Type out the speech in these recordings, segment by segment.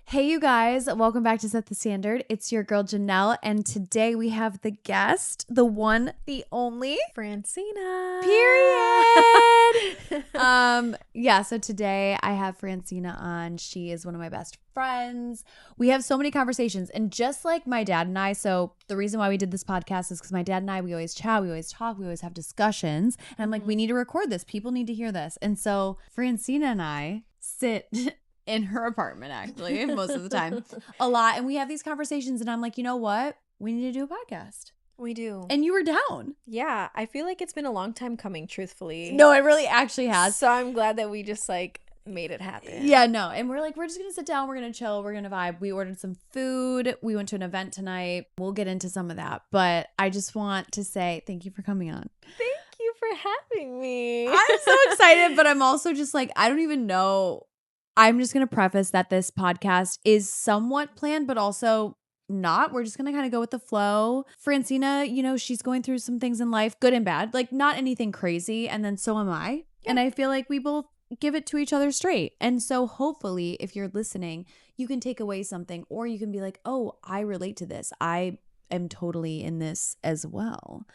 Hey, you guys, welcome back to Set the Standard. It's your girl, Genelle, and today we have the guest, the one, the only, Francina. Period. So today I have Francina on. She is one of my best friends. We have so many conversations, and just like my dad and I, so the reason why we did this podcast is because my dad and I, we always chat, we always talk, we always have discussions, and I'm like, we need to record this. People need to hear this. And so Francina and I sit in her apartment, actually, most of the time, a lot. And we have these conversations, and I'm like, you know what? We need to do a podcast. We do. And you were down. Yeah, I feel like it's been a long time coming, truthfully. No, it really actually has. So I'm glad that we just made it happen. Yeah, no. And we're just going to sit down. We're going to chill. We're going to vibe. We ordered some food. We went to an event tonight. We'll get into some of that. But I just want to say thank you for coming on. Thank you for having me. I'm so excited, but I'm also just like, I don't even know. I'm just going to preface that this podcast is somewhat planned, but also not. We're just going to kind of go with the flow. Francina, she's going through some things in life, good and bad, like not anything crazy. And then so am I. Yeah. And I feel like we both give it to each other straight. And so hopefully if you're listening, you can take away something, or you can be like, oh, I relate to this. I am totally in this as well.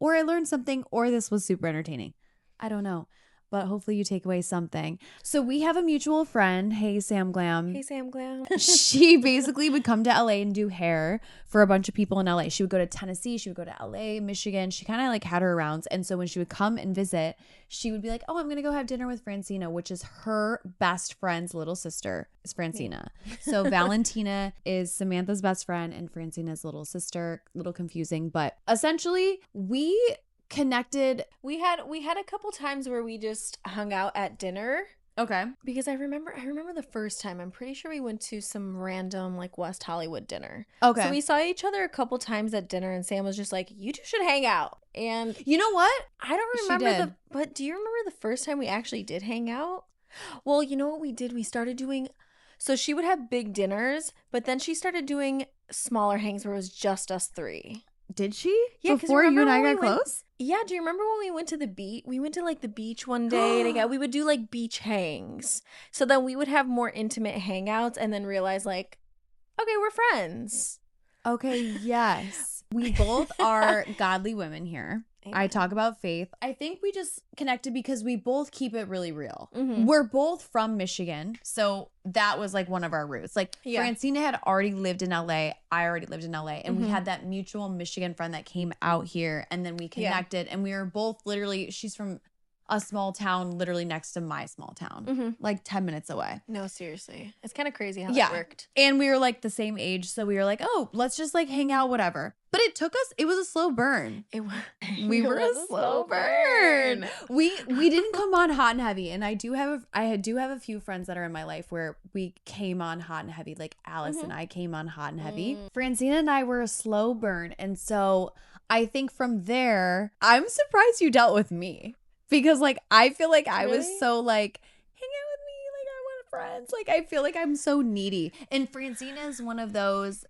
Or I learned something, or this was super entertaining. I don't know. But hopefully you take away something. So we have a mutual friend. Hey, Sam Glam. Hey, Sam Glam. She basically would come to LA and do hair for a bunch of people in LA. She would go to Tennessee. She would go to LA, Michigan. She kind of had her rounds. And so when she would come and visit, she would be like, oh, I'm going to go have dinner with Francina, which is her best friend's little sister is Francina. So Valentina is Samantha's best friend and Francina's little sister. A little confusing. But essentially, we connected. We had a couple times where we just hung out at dinner. Okay. Because I remember the first time, I'm pretty sure we went to some random West Hollywood dinner. Okay. So we saw each other a couple times at dinner, and Sam was just like, you two should hang out. And you know what? I don't remember but do you remember the first time we actually did hang out? Well, you know what we did? We started doing, so she would have big dinners, but then she started doing smaller hangs where it was just us three. Did she? Yeah, before you and I got close? Yeah, do you remember when we went to the beach? We went to the beach one day and we would do beach hangs. So then we would have more intimate hangouts and then realize okay, we're friends. Okay, yes. We both are godly women here. Amen. I talk about faith. I think we just connected because we both keep it really real. Mm-hmm. We're both from Michigan. So that was one of our roots. Francina had already lived in LA. I already lived in LA. And we had that mutual Michigan friend that came out here. And then we connected. Yeah. And we were both literally, she's from a small town literally next to my small town, 10 minutes away. No, seriously. It's kind of crazy how that worked. And we were the same age. So we were oh, let's just hang out, whatever. But it was a slow burn. We were a slow burn. We didn't come on hot and heavy. And I do have a few friends that are in my life where we came on hot and heavy. Alice and I came on hot and heavy. Francina and I were a slow burn. And so I think from there, I'm surprised you dealt with me. Because I feel I was so hang out with me, I want friends. I feel I'm so needy. And Francina is one of those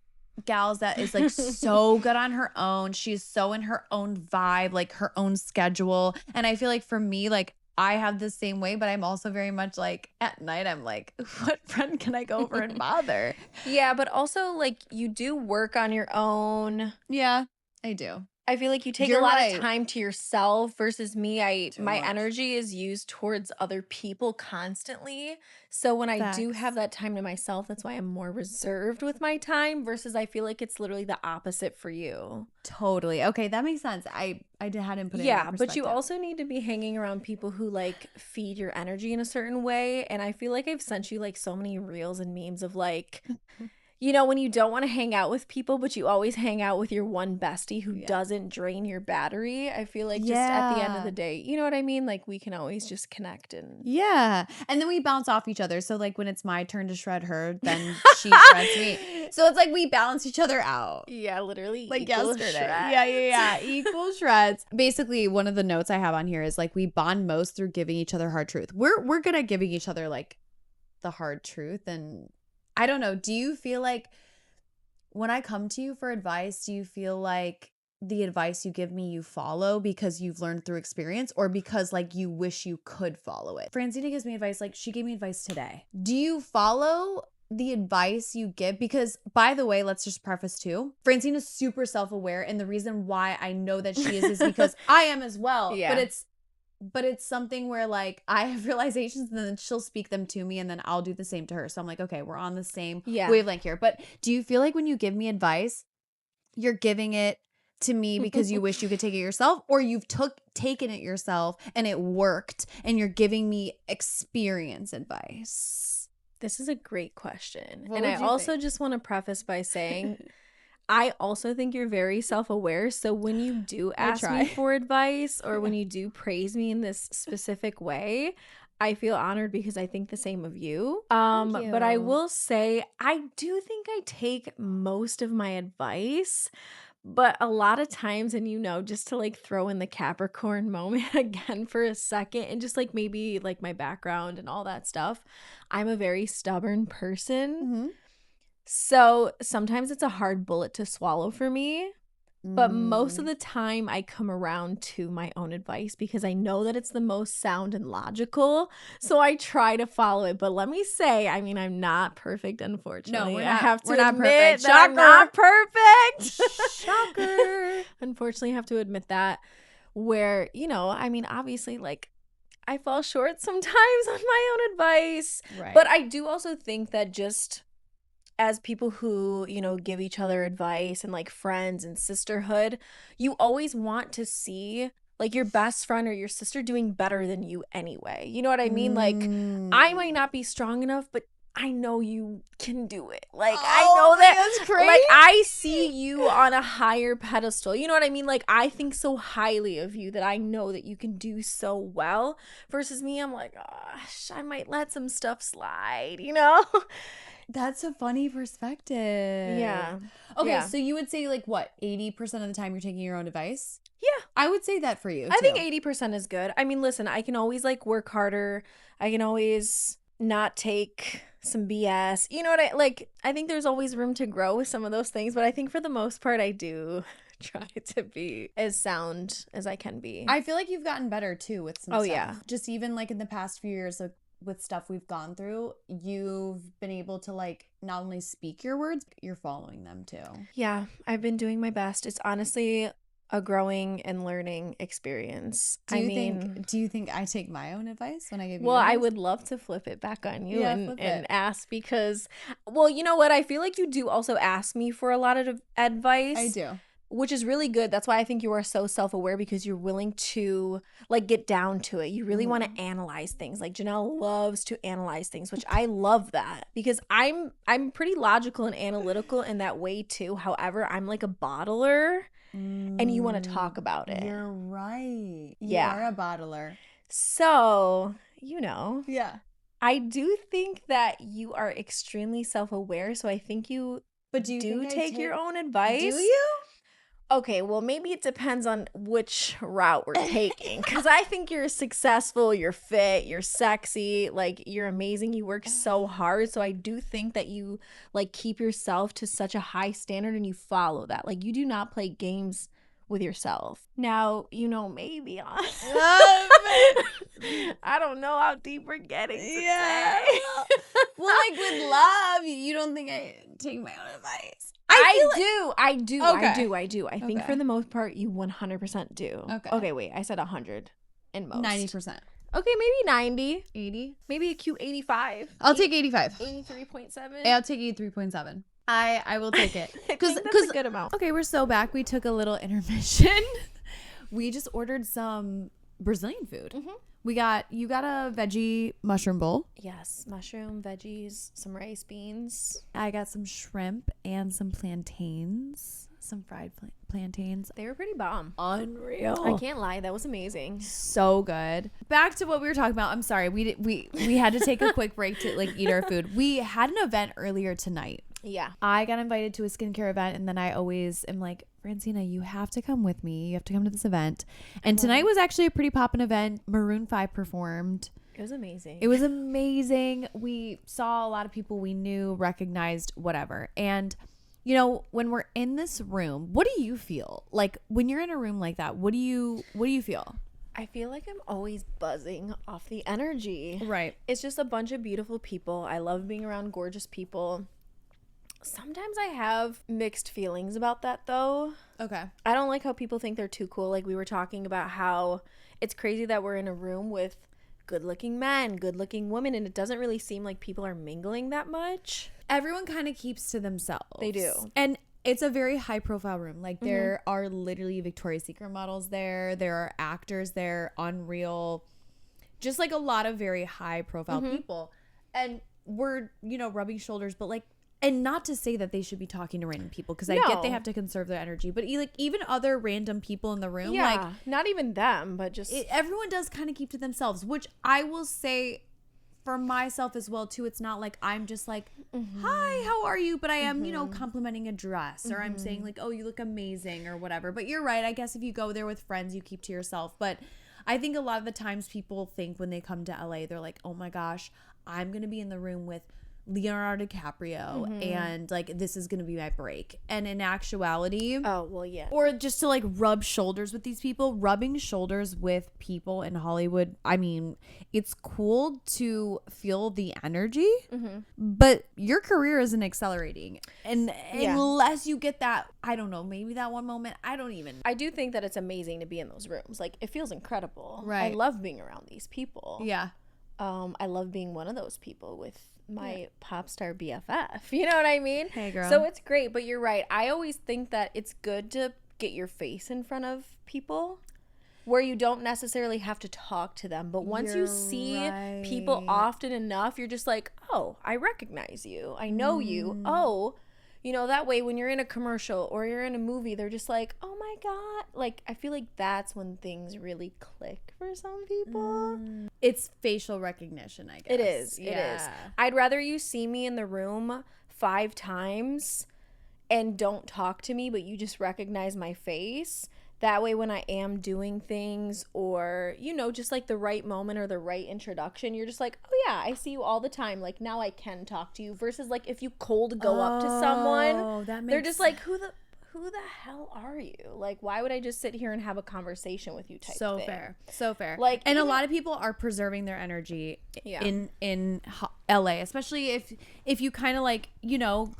gals that is so good on her own. She's so in her own vibe, her own schedule. And I feel for me, I have the same way, but I'm also very much at night, I'm what friend can I go over and bother? Yeah, but also you do work on your own. Yeah, I do. I feel you take a lot of time to yourself versus me. My energy is used towards other people constantly. So when I do have that time to myself, that's why I'm more reserved with my time versus I feel it's literally the opposite for you. Totally. Okay, that makes sense. I hadn't put it in Yeah, but you also need to be hanging around people who feed your energy in a certain way. And I feel I've sent you so many reels and memes of when you don't want to hang out with people, but you always hang out with your one bestie who doesn't drain your battery. I feel just at the end of the day, you know what I mean? We can always just connect and... Yeah. And then we bounce off each other. So when it's my turn to shred her, then she shreds me. So it's we balance each other out. Yeah, literally. Yesterday. Shreds. Yeah. Equal shreds. Basically, one of the notes I have on here is we bond most through giving each other hard truth. We're good at giving each other the hard truth. And I don't know. Do you feel when I come to you for advice, do you feel the advice you give me you follow because you've learned through experience or because you wish you could follow it? Francina gives me advice. She gave me advice today. Do you follow the advice you give, because by the way, let's just preface too, Francina's super self-aware, and the reason why I know that she is because I am as well. Yeah. But it's something where like I have realizations and then she'll speak them to me and then I'll do the same to her. So I'm like, okay, we're on the same wavelength here. But do you feel like when you give me advice, you're giving it to me because you wish you could take it yourself, or you've taken it yourself and it worked and you're giving me experience advice? This is a great question. What and I would you also think? just want to preface by saying I also think you're very self-aware. So when you do ask me for advice or when you do praise me in this specific way, I feel honored because I think the same of you. Thank you. But I will say I do think I take most of my advice. But a lot of times, and just to like throw in the Capricorn moment again for a second and just like maybe like my background and all that stuff, I'm a very stubborn person. Mm-hmm. So sometimes it's a hard bullet to swallow for me. But most of the time I come around to my own advice because I know that it's the most sound and logical. So I try to follow it. But let me say, I mean, I'm not perfect, unfortunately. No, I have to not admit perfect. that I'm not perfect. Shocker. Unfortunately, I have to admit that where, I mean, obviously, like, I fall short sometimes on my own advice. Right. But I do also think that just as people who, give each other advice and like friends and sisterhood, you always want to see like your best friend or your sister doing better than you anyway. You know what I mean? Like I might not be strong enough, but I know you can do it. Like I know that's crazy. Like I see you on a higher pedestal. You know what I mean? Like I think so highly of you that I know that you can do so well versus me. I'm like, gosh, I might let some stuff slide, That's a funny perspective. Yeah. Okay, Yeah. so you would say like what, 80% of the time you're taking your own advice? Yeah. I would say that for you. I think 80% is good. I mean, listen, I can always like work harder. I can always not take some BS. You know what I think there's always room to grow with some of those things, but I think for the most part I do try to be as sound as I can be. I feel like you've gotten better too with some stuff. Yeah. Just even like in the past few years, like with stuff we've gone through, you've been able to like not only speak your words, you're following them too. Yeah, I've been doing my best. It's honestly a growing and learning experience. Do you think I take my own advice when I give you Well, advice? I would love to flip it back on you and flip it. ask because, well, you know what? I feel like you do also ask me for a lot of advice. I do. Which is really good. That's why I think you are so self-aware because you're willing to like get down to it. You really want to analyze things. Like Genelle loves to analyze things, which I love that because I'm pretty logical and analytical in that way too. However, I'm like a bottler and you want to talk about it. You're right. Yeah. You are a bottler. So, Yeah. I do think that you are extremely self-aware. So I think you do take your own advice. Do you? Okay, well, maybe it depends on which route we're taking. Because I think you're successful, you're fit, you're sexy, like, you're amazing, you work so hard. So I do think that you, like, keep yourself to such a high standard and you follow that. Like, you do not play games with yourself. Now, maybe on... I don't know how deep we're getting today. Well, like, with love, you don't think I take my own advice? I do. Okay. I think for the most part, you 100% do. Okay, wait. I said 100 in most. 90%. Okay, maybe 90. 80? Maybe a cute 85. I'll take 85. 83.7. I'll take 83.7. I will take it. Because that's a good amount. Okay, we're so back. We took a little intermission. We just ordered some Brazilian food. Mm-hmm. You got a veggie mushroom bowl. Yes, mushroom, veggies, some rice, beans. I got some shrimp and some plantains, some fried plantains. They were pretty bomb. Unreal. I can't lie, that was amazing. So good. Back to what we were talking about. I'm sorry, we had to take a quick break to like eat our food. We had an event earlier tonight. Yeah. I got invited to a skincare event, and then I always am like, Francina, you have to come with me. You have to come to this event. And tonight was actually a pretty poppin' event. Maroon 5 performed. It was amazing. It was amazing. We saw a lot of people we knew, recognized, whatever. And, when we're in this room, what do you feel? Like, when you're in a room like that, what do you feel? I feel like I'm always buzzing off the energy. Right. It's just a bunch of beautiful people. I love being around gorgeous people. Sometimes I have mixed feelings about that, though. Okay. I don't like how people think they're too cool. Like, we were talking about how it's crazy that we're in a room with good-looking men, good-looking women, and it doesn't really seem like people are mingling that much. Everyone kind of keeps to themselves. They do. And it's a very high-profile room. Like, there are literally Victoria's Secret models there. There are actors there, Unreal. Just, like, a lot of very high-profile people. And we're, you know, rubbing shoulders, but, like, and not to say that they should be talking to random people, because I get they have to conserve their energy, but like even other random people in the room, like not even them, but just everyone does kind of keep to themselves, which I will say for myself as well too. It's not like I'm just like, hi, how are you? But I am, you know, complimenting a dress, or I'm saying like, oh, you look amazing, or whatever. But you're right. I guess if you go there with friends, you keep to yourself. But I think a lot of the times people think when they come to LA, they're like, oh my gosh, I'm gonna be in the room with Leonardo DiCaprio and like this is gonna be my break. And in actuality, or just to like rub shoulders with these people, rubbing shoulders with people in Hollywood, I mean, it's cool to feel the energy, but your career isn't accelerating, and unless you get that, I don't know, maybe that one moment, I do think that it's amazing to be in those rooms. Like, it feels incredible. Right. I love being around these people. Yeah. I love being one of those people with my pop star BFF. You know what I mean? Hey, girl. So it's great, but you're right. I always think that it's good to get your face in front of people where you don't necessarily have to talk to them. But once you see people often enough, you're just like, oh, I recognize you. I know you. Oh, you know, that way when you're in a commercial or you're in a movie, they're just like, oh my God. Like, I feel like that's when things really click for some people. It's facial recognition, I guess. It is. It is. I'd rather you see me in the room 5 times and don't talk to me, but you just recognize my face. That way when I am doing things, or, you know, just like the right moment or the right introduction, you're just like, oh yeah, I see you all the time. Like, now I can talk to you. Versus like if you cold go up to someone, they're just like, who the hell are you? Like, why would I just sit here and have a conversation with you type thing? So fair. Like, and a lot of people are preserving their energy in LA, especially if you kind of like, you know,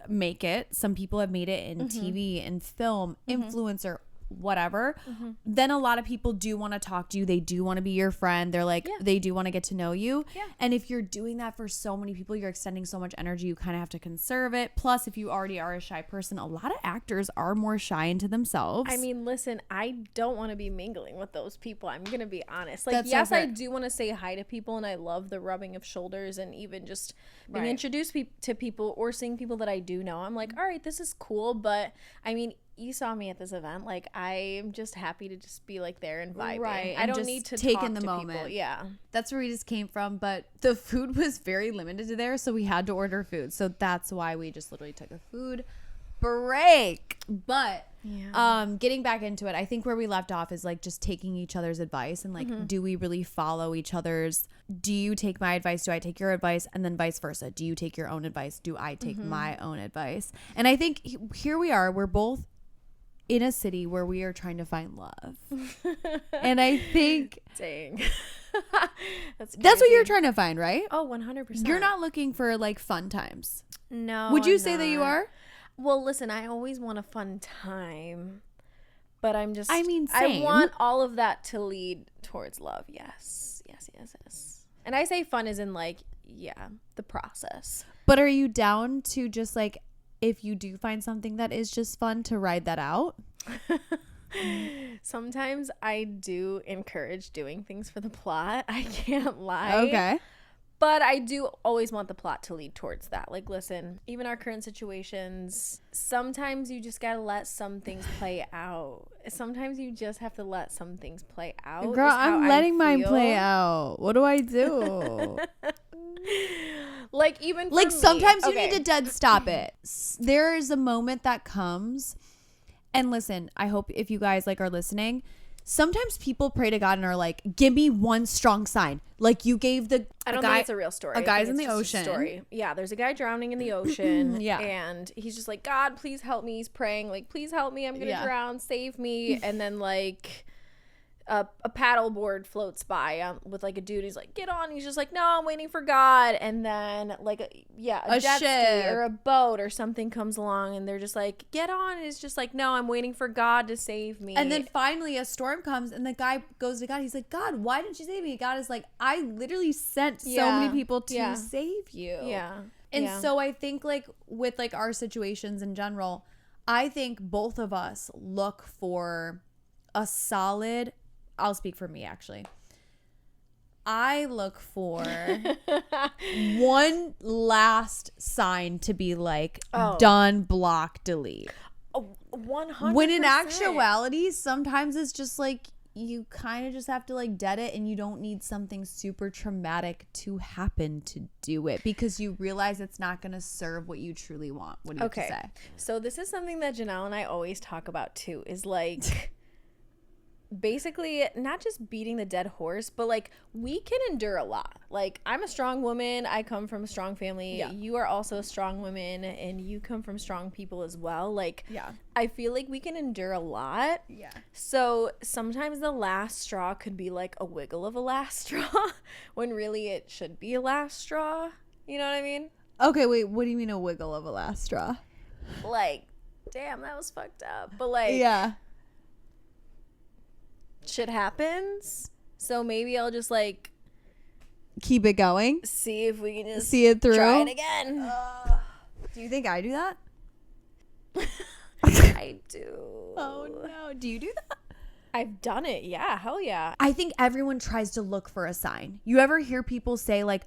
make it. Some people have made it in TV and film, influencer, whatever, then a lot of people do want to talk to you. They do want to be your friend. They're like, they do want to get to know you. And if you're doing that for so many people, you're extending so much energy, you kind of have to conserve it. Plus, if you already are a shy person, a lot of actors are more shy into themselves. I mean, listen, I don't want to be mingling with those people. I'm going to be honest. Like, yes, I do want to say hi to people, and I love the rubbing of shoulders and even just being introduced to people or seeing people that I do know. I'm like, all right, this is cool. But I mean, you saw me at this event. Like, I'm just happy to just be like there and vibing. Right. I don't need to take talk in the to moment. People. Yeah. That's where we just came from. But the food was very limited to there, so we had to order food. So that's why we just literally took a food break. But getting back into it, I think where we left off is like just taking each other's advice and like, do we really follow each other's? Do you take my advice? Do I take your advice? And then vice versa. Do you take your own advice? Do I take my own advice? And I think here we are. We're both in a city where we are trying to find love. And I think dang. That's what you're trying to find, right? Oh, 100%. You're not looking for like fun times. No. Would you say that you are? Well, listen, I always want a fun time, but I'm just, I mean, I same. want all of that to lead towards love. Yes. And I say fun as in like, the process. But are you down to just like, if you do find something that is just fun, to ride that out? Sometimes I do encourage doing things for the plot. I can't lie. Okay. But I do always want the plot to lead towards that. Like, listen, even our current situations, sometimes you just gotta let some things play out. Sometimes you just have to let some things play out. Girl, I'm letting mine play out. What do I do? Like, even for like, me, sometimes you need to dead stop it. There is a moment that comes, and listen, I hope if you guys like are listening, sometimes people pray to God and are like, give me one strong sign. Like, you gave the I don't think it's a real story. A guy's in the ocean. Story. Yeah, there's a guy drowning in the ocean. And he's just like, God, please help me. He's praying like, please help me. I'm gonna drown. Save me. And then like a paddle board floats by with like a dude. He's like, get on. He's just like, no, I'm waiting for God. And then like a jet ski or a boat or something comes along, and they're just like, get on. And it's just like, no, I'm waiting for God to save me. And then finally a storm comes, and the guy goes to God. He's like, God, why didn't you save me? God is like, I literally sent so many people to save you. Yeah. And so I think like with like our situations in general, I think both of us look for a solid, I'll speak for me actually. I look for one last sign to be like, done, block, delete. 100%. When in actuality, sometimes it's just like, you kind of just have to like dead it, and you don't need something super traumatic to happen to do it, because you realize it's not going to serve what you truly want. What do you have to say? So this is something that Genelle and I always talk about too, is like basically not just beating the dead horse, but like we can endure a lot. Like, I'm a strong woman. I come from a strong family. Yeah. You are also a strong woman, and you come from strong people as well. Like, I feel like we can endure a lot. Yeah. So sometimes the last straw could be like a wiggle of a last straw when really it should be a last straw. You know what I mean? Okay, wait, what do you mean a wiggle of a last straw? Like, damn, that was fucked up. But like, shit happens, so maybe I'll just like keep it going, see if we can just see it through, try it again. Do you think I do that? I do. Oh no, do you do that? I've done it. Yeah, hell yeah. I think everyone tries to look for a sign. You ever hear people say like,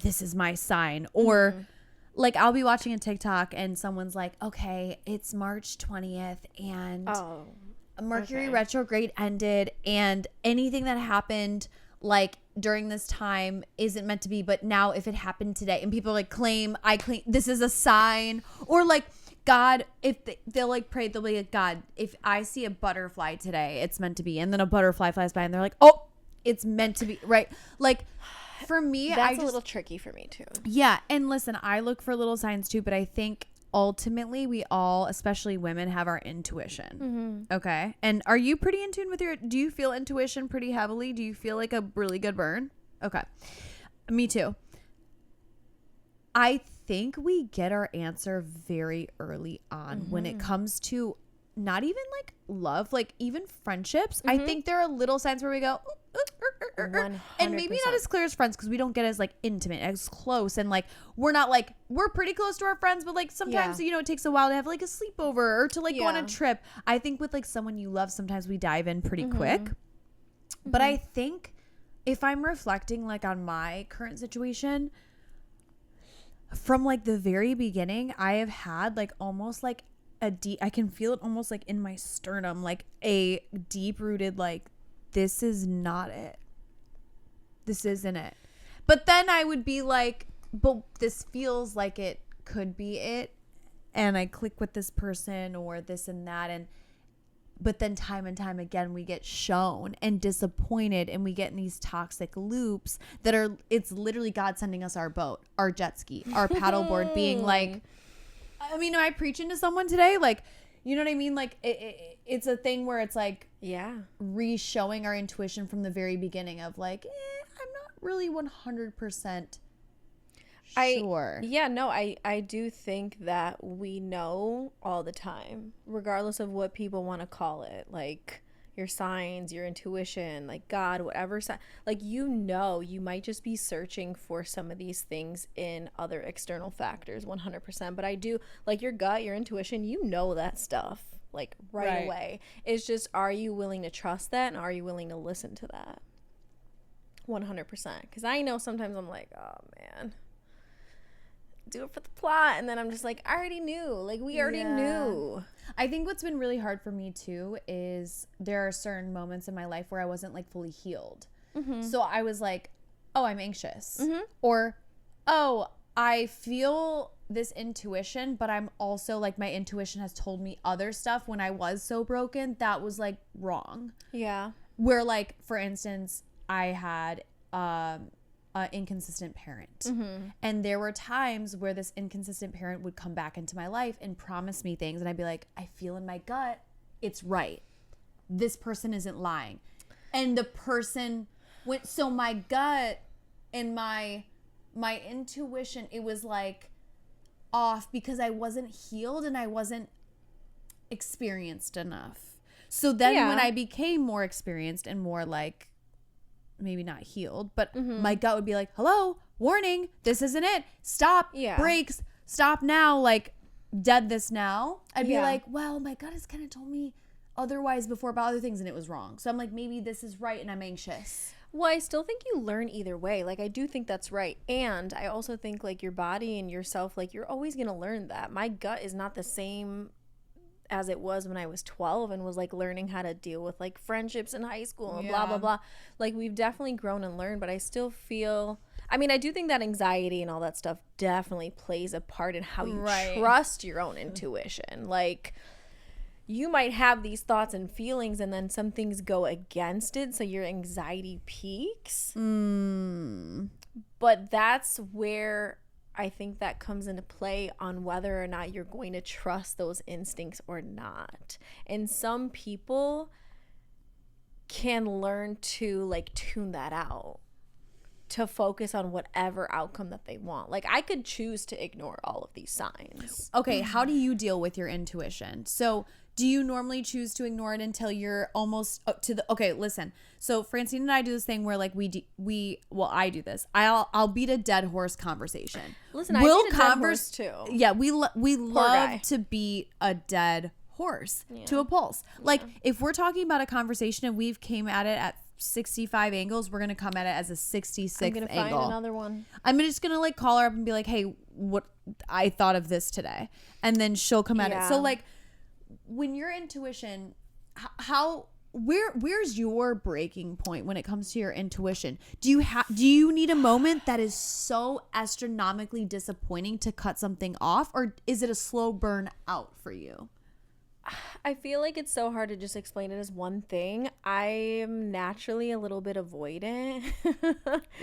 this is my sign? Or like, I'll be watching a TikTok and someone's like, okay, it's March 20th and Mercury retrograde ended, and anything that happened like during this time isn't meant to be, but now if it happened today, and people like I claim this is a sign. Or like, God, if they'll like pray, they'll be like, God, if I see a butterfly today, it's meant to be. And then a butterfly flies by and they're like, oh, it's meant to be, right? Like, for me, that's a little tricky for me too. Yeah. And listen, I look for little signs too, but I think ultimately we all, especially women, have our intuition. Okay. And are you pretty in tune with do you feel intuition pretty heavily? Do you feel like a really good burn? Okay. Me too. I think we get our answer very early on when it comes to not even like love, like even friendships. I think there are little signs where we go, 100%. And maybe not as clear as friends, because we don't get as like intimate, as close, and like we're not like, we're pretty close to our friends, but like sometimes you know it takes a while to have like a sleepover or to like go on a trip. I think with like someone you love, sometimes we dive in pretty quick. But I think if I'm reflecting like on my current situation, from like the very beginning, I have had like almost like I can feel it almost like in my sternum, like a deep rooted like, this is not it. This isn't it. But then I would be like, but this feels like it could be it. And I click with this person or this and that. But then time and time again, we get shown and disappointed, and we get in these toxic loops that are, it's literally God sending us our boat, our jet ski, our paddleboard, being like, I mean, am I preaching to someone today? Like, you know what I mean? Like, it's a thing where it's like, re-showing our intuition from the very beginning of like, I'm not really 100% sure. I do think that we know all the time, regardless of what people want to call it, like your signs, your intuition, like God, whatever. Like, you know, you might just be searching for some of these things in other external factors, 100%. But I do, like, your gut, your intuition, you know that stuff like right away. It's just, are you willing to trust that, and are you willing to listen to that? 100%. Because I know sometimes I'm like, oh man, do it for the plot, and then I'm just like, I already knew. Like, we already knew. I think what's been really hard for me too is there are certain moments in my life where I wasn't like fully healed. So I was like, oh, I'm anxious, or oh, I feel this intuition, but I'm also like, my intuition has told me other stuff when I was so broken that was like wrong. Yeah. Where like, for instance, I had inconsistent parent, and there were times where this inconsistent parent would come back into my life and promise me things, and I'd be like, I feel in my gut it's right, this person isn't lying. and the person went, so my gut and my intuition, it was like off because I wasn't healed and I wasn't experienced enough. So then when I became more experienced and more like, maybe not healed, but my gut would be like, hello, warning, this isn't it. Stop, brakes, stop now, like dead this now. I'd be like, well, my gut has kind of told me otherwise before about other things and it was wrong. So I'm like, maybe this is right and I'm anxious. Well, I still think you learn either way. Like, I do think that's right. And I also think, like, your body and yourself, like, you're always going to learn that. My gut is not the same as it was when I was 12 and was, like, learning how to deal with, like, friendships in high school and blah, blah, blah. Like, we've definitely grown and learned, but I still feel... I mean, I do think that anxiety and all that stuff definitely plays a part in how you trust your own intuition. Like... you might have these thoughts and feelings and then some things go against it, so your anxiety peaks. But that's where I think that comes into play on whether or not you're going to trust those instincts or not. And some people can learn to like tune that out to focus on whatever outcome that they want. Like, I could choose to ignore all of these signs. Okay, how do you deal with your intuition? So do you normally choose to ignore it until you're almost up to the... Okay, listen. So Francine and I do this thing where like I do this. I'll beat a dead horse conversation. Listen, I beat a dead horse too. Yeah, we love to beat a dead horse to a pulse. Like, if we're talking about a conversation and we've came at it at 65 angles, we're gonna come at it as a 66th angle. I'm gonna find another one. I'm just gonna like call her up and be like, hey, what I thought of this today, and then she'll come at it. So like, when your intuition, where's your breaking point when it comes to your intuition? Do you need a moment that is so astronomically disappointing to cut something off, or is it a slow burn out for you? I feel like it's so hard to just explain it as one thing. I'm naturally a little bit avoidant.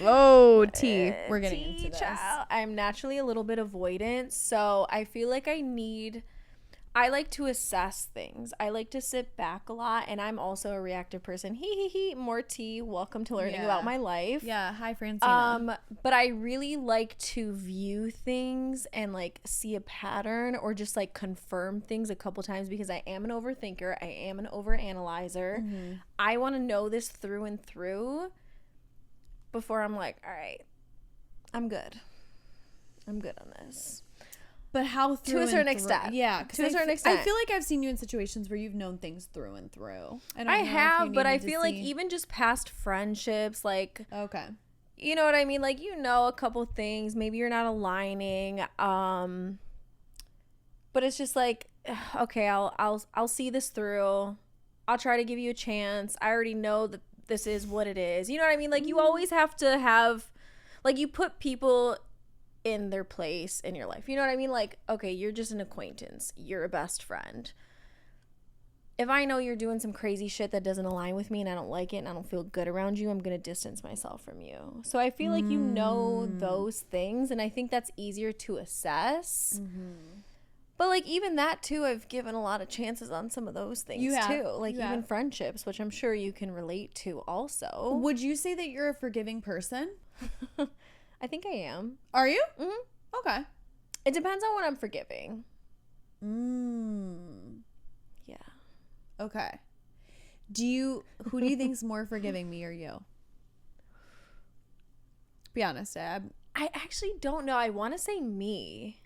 Oh, T. We're getting into this. I'm naturally a little bit avoidant, so I feel like I like to assess things. I like to sit back a lot, and I'm also a reactive person. More tea. Welcome to learning about my life. Yeah, hi, Francina. But I really like to view things and like see a pattern or just like confirm things a couple times because I am an overthinker. I am an overanalyzer. I want to know this through and through before I'm like, all right, I'm good on this. But how through to a certain extent? Yeah, to a certain extent. I feel like I've seen you in situations where you've known things through and through. I have, but I feel like even just past friendships, like, okay, you know what I mean? Like, you know, a couple things, maybe you're not aligning, but it's just like, okay, I'll see this through. I'll try to give you a chance. I already know that this is what it is. You know what I mean? Like, you always have to have, like, you put people in their place in your life. You know what I mean? Like, okay, you're just an acquaintance. You're a best friend. If I know you're doing some crazy shit that doesn't align with me and I don't like it and I don't feel good around you, I'm going to distance myself from you. So I feel like you know those things, and I think that's easier to assess. But like, even that too, I've given a lot of chances on some of those things too. Like, even friendships, which I'm sure you can relate to also. Would you say that you're a forgiving person? I think I am. Are you? Okay. It depends on what I'm forgiving. Yeah. Okay. Who do you think's more forgiving, me or you? Be honest, Ab. I actually don't know. I want to say me.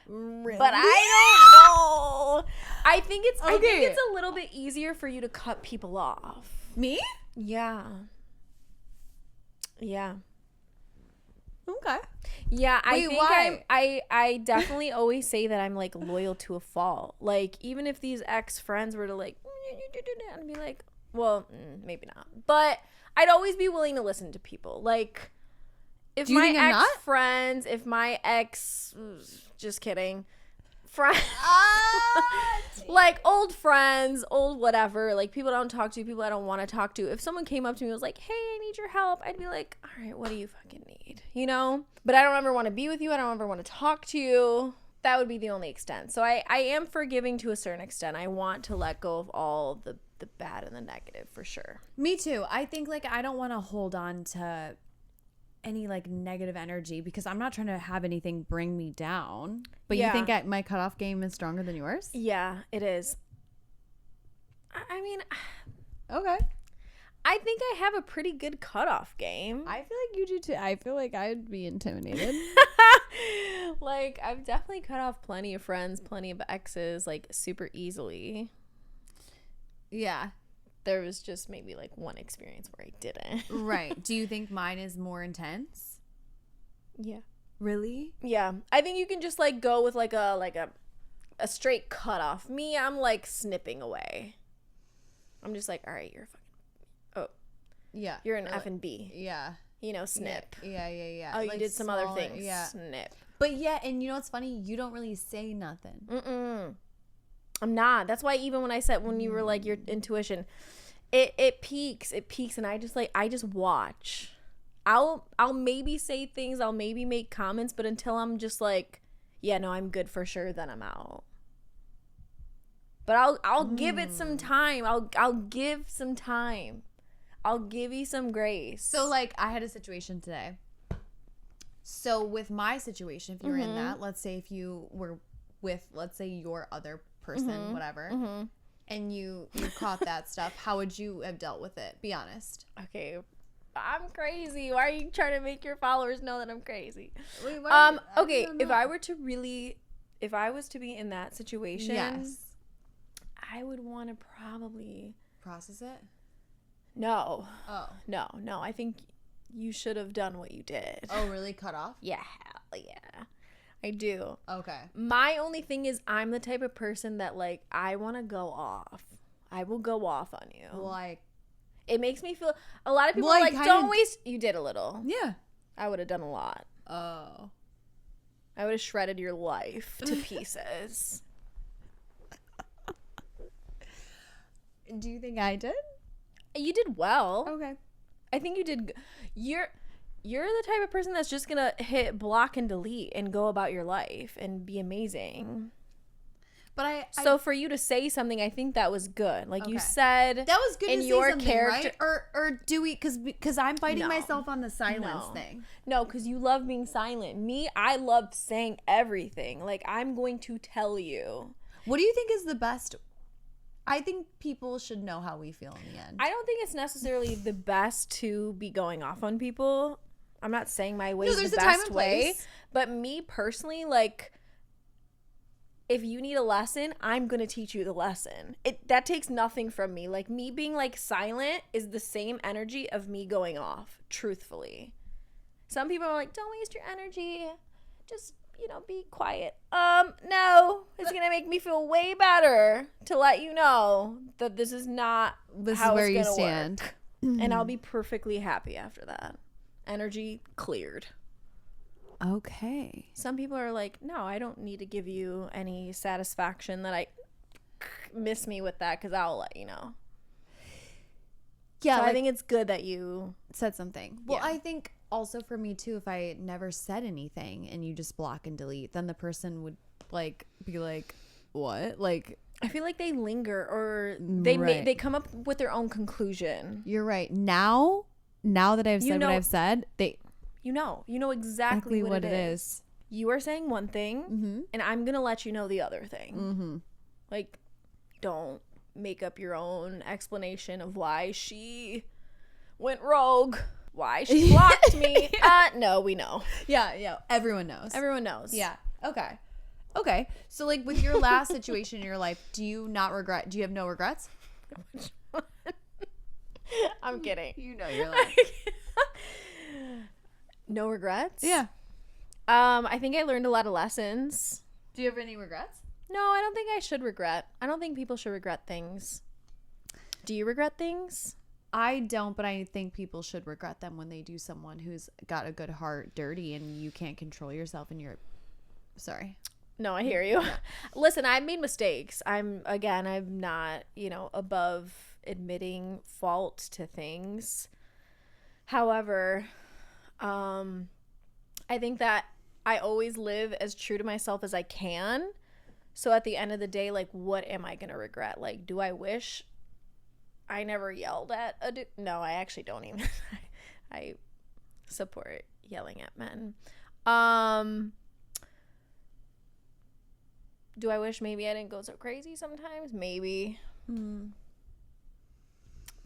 Really? But I don't know. I think it's a little bit easier for you to cut people off. Me? Yeah. Okay. Yeah, I definitely always say that I'm like loyal to a fault. Like, even if these ex-friends were to like, I'd be like, well, maybe not. But I'd always be willing to listen to people. Like, if my ex-friends, just kidding, friends, like old friends, old whatever, like people I don't talk to, people I don't want to talk to. If someone came up to me and was like, hey, I need your help, I'd be like, all right, what do you fucking need? You know? But I don't ever want to be with you. I don't ever want to talk to you. That would be the only extent. So I am forgiving to a certain extent. I want to let go of all the the bad and the negative for sure. Me too. I think like I don't want to hold on to any like negative energy because I'm not trying to have anything bring me down. But you think my cutoff game is stronger than yours? Yeah, it is. I mean, okay. I think I have a pretty good cutoff game. I feel like you do too. I feel like I would be intimidated. Like, I've definitely cut off plenty of friends, plenty of exes, like, super easily. Yeah. There was just maybe, like, one experience where I didn't. Right. Do you think mine is more intense? Yeah. Really? Yeah. I think you can just, like, go with, like a straight cutoff. Me, I'm, like, snipping away. I'm just like, all right, you're fucking... Oh. Yeah. You're an F and B. Yeah. You know, snip. Yeah. Oh, like you did some other things. Yeah. Snip. But yeah, and you know what's funny? You don't really say nothing. I'm not. That's why even when I said, when you were like, your intuition, it peaks, and I just watch. I'll maybe say things, I'll maybe make comments, but until I'm just like, yeah, no, I'm good for sure, then I'm out. But I'll give it some time. I'll give some time. I'll give you some grace. So like I had a situation today. So with my situation, if you were in that, let's say if you were with, let's say your other person, whatever, and you caught that stuff, how would you have dealt with it? Be honest. Okay, I'm crazy. Why are you trying to make your followers know that I'm crazy? Wait, okay, if I was to be in that situation, yes, I would want to probably process it. No. Oh. No. I think you should have done what you did. Oh, really? Cut off? Yeah. Hell yeah. I do. Okay. My only thing is I'm the type of person that, like, I want to go off. I will go off on you. Like, it makes me feel, a lot of people are like, don't waste. You did a little. Yeah. I would have done a lot. Oh. I would have shredded your life to pieces. Do you think I did? You did well. Okay. I think you did. You're the type of person that's just gonna hit block and delete and go about your life and be amazing. But so for you to say something, I think that was good. Like you said, that was good in to your say character, right? Or do we? Because I'm fighting myself on the silence thing. No, because you love being silent. Me, I love saying everything. Like, I'm going to tell you. What do you think is the best? I think people should know how we feel in the end. I don't think it's necessarily the best to be going off on people. I'm not saying my way is the best way. But me personally, like, if you need a lesson, I'm going to teach you the lesson. That takes nothing from me. Like, me being, like, silent is the same energy of me going off, truthfully. Some people are like, don't waste your energy. Just, be quiet. No. It's going to make me feel way better to let you know that this is not how where you stand. And I'll be perfectly happy after that. Energy cleared. Okay. Some people are like, no, I don't need to give you any satisfaction that I miss me with that because I'll let you know. Yeah, so I think it's good that you said something. Well, I think also for me too, if I never said anything and you just block and delete, then the person would be like, what? Like, I feel like they linger or they come up with their own conclusion. You're right. Now that I've said what I've said, You know exactly what it is. You are saying one thing, and I'm going to let you know the other thing. Like, don't make up your own explanation of why she went rogue, why she blocked me. No, we know. Yeah. Everyone knows. Yeah. Okay. So, like, with your last situation in your life, do you have no regrets? I'm kidding. You know you're like... No regrets? Yeah. I think I learned a lot of lessons. Do you have any regrets? No, I don't think I should regret. I don't think people should regret things. Do you regret things? I don't, but I think people should regret them when they do someone who's got a good heart dirty and you can't control yourself and you're... Sorry. No, I hear you. Yeah. Listen, I've made mistakes. I'm not, above admitting fault to things. However... I think that I always live as true to myself as I can. So at the end of the day, like, what am I going to regret? Like, do I wish I never yelled at a dude. No, I actually don't even. I support yelling at men. Do I wish maybe I didn't go so crazy sometimes? Maybe.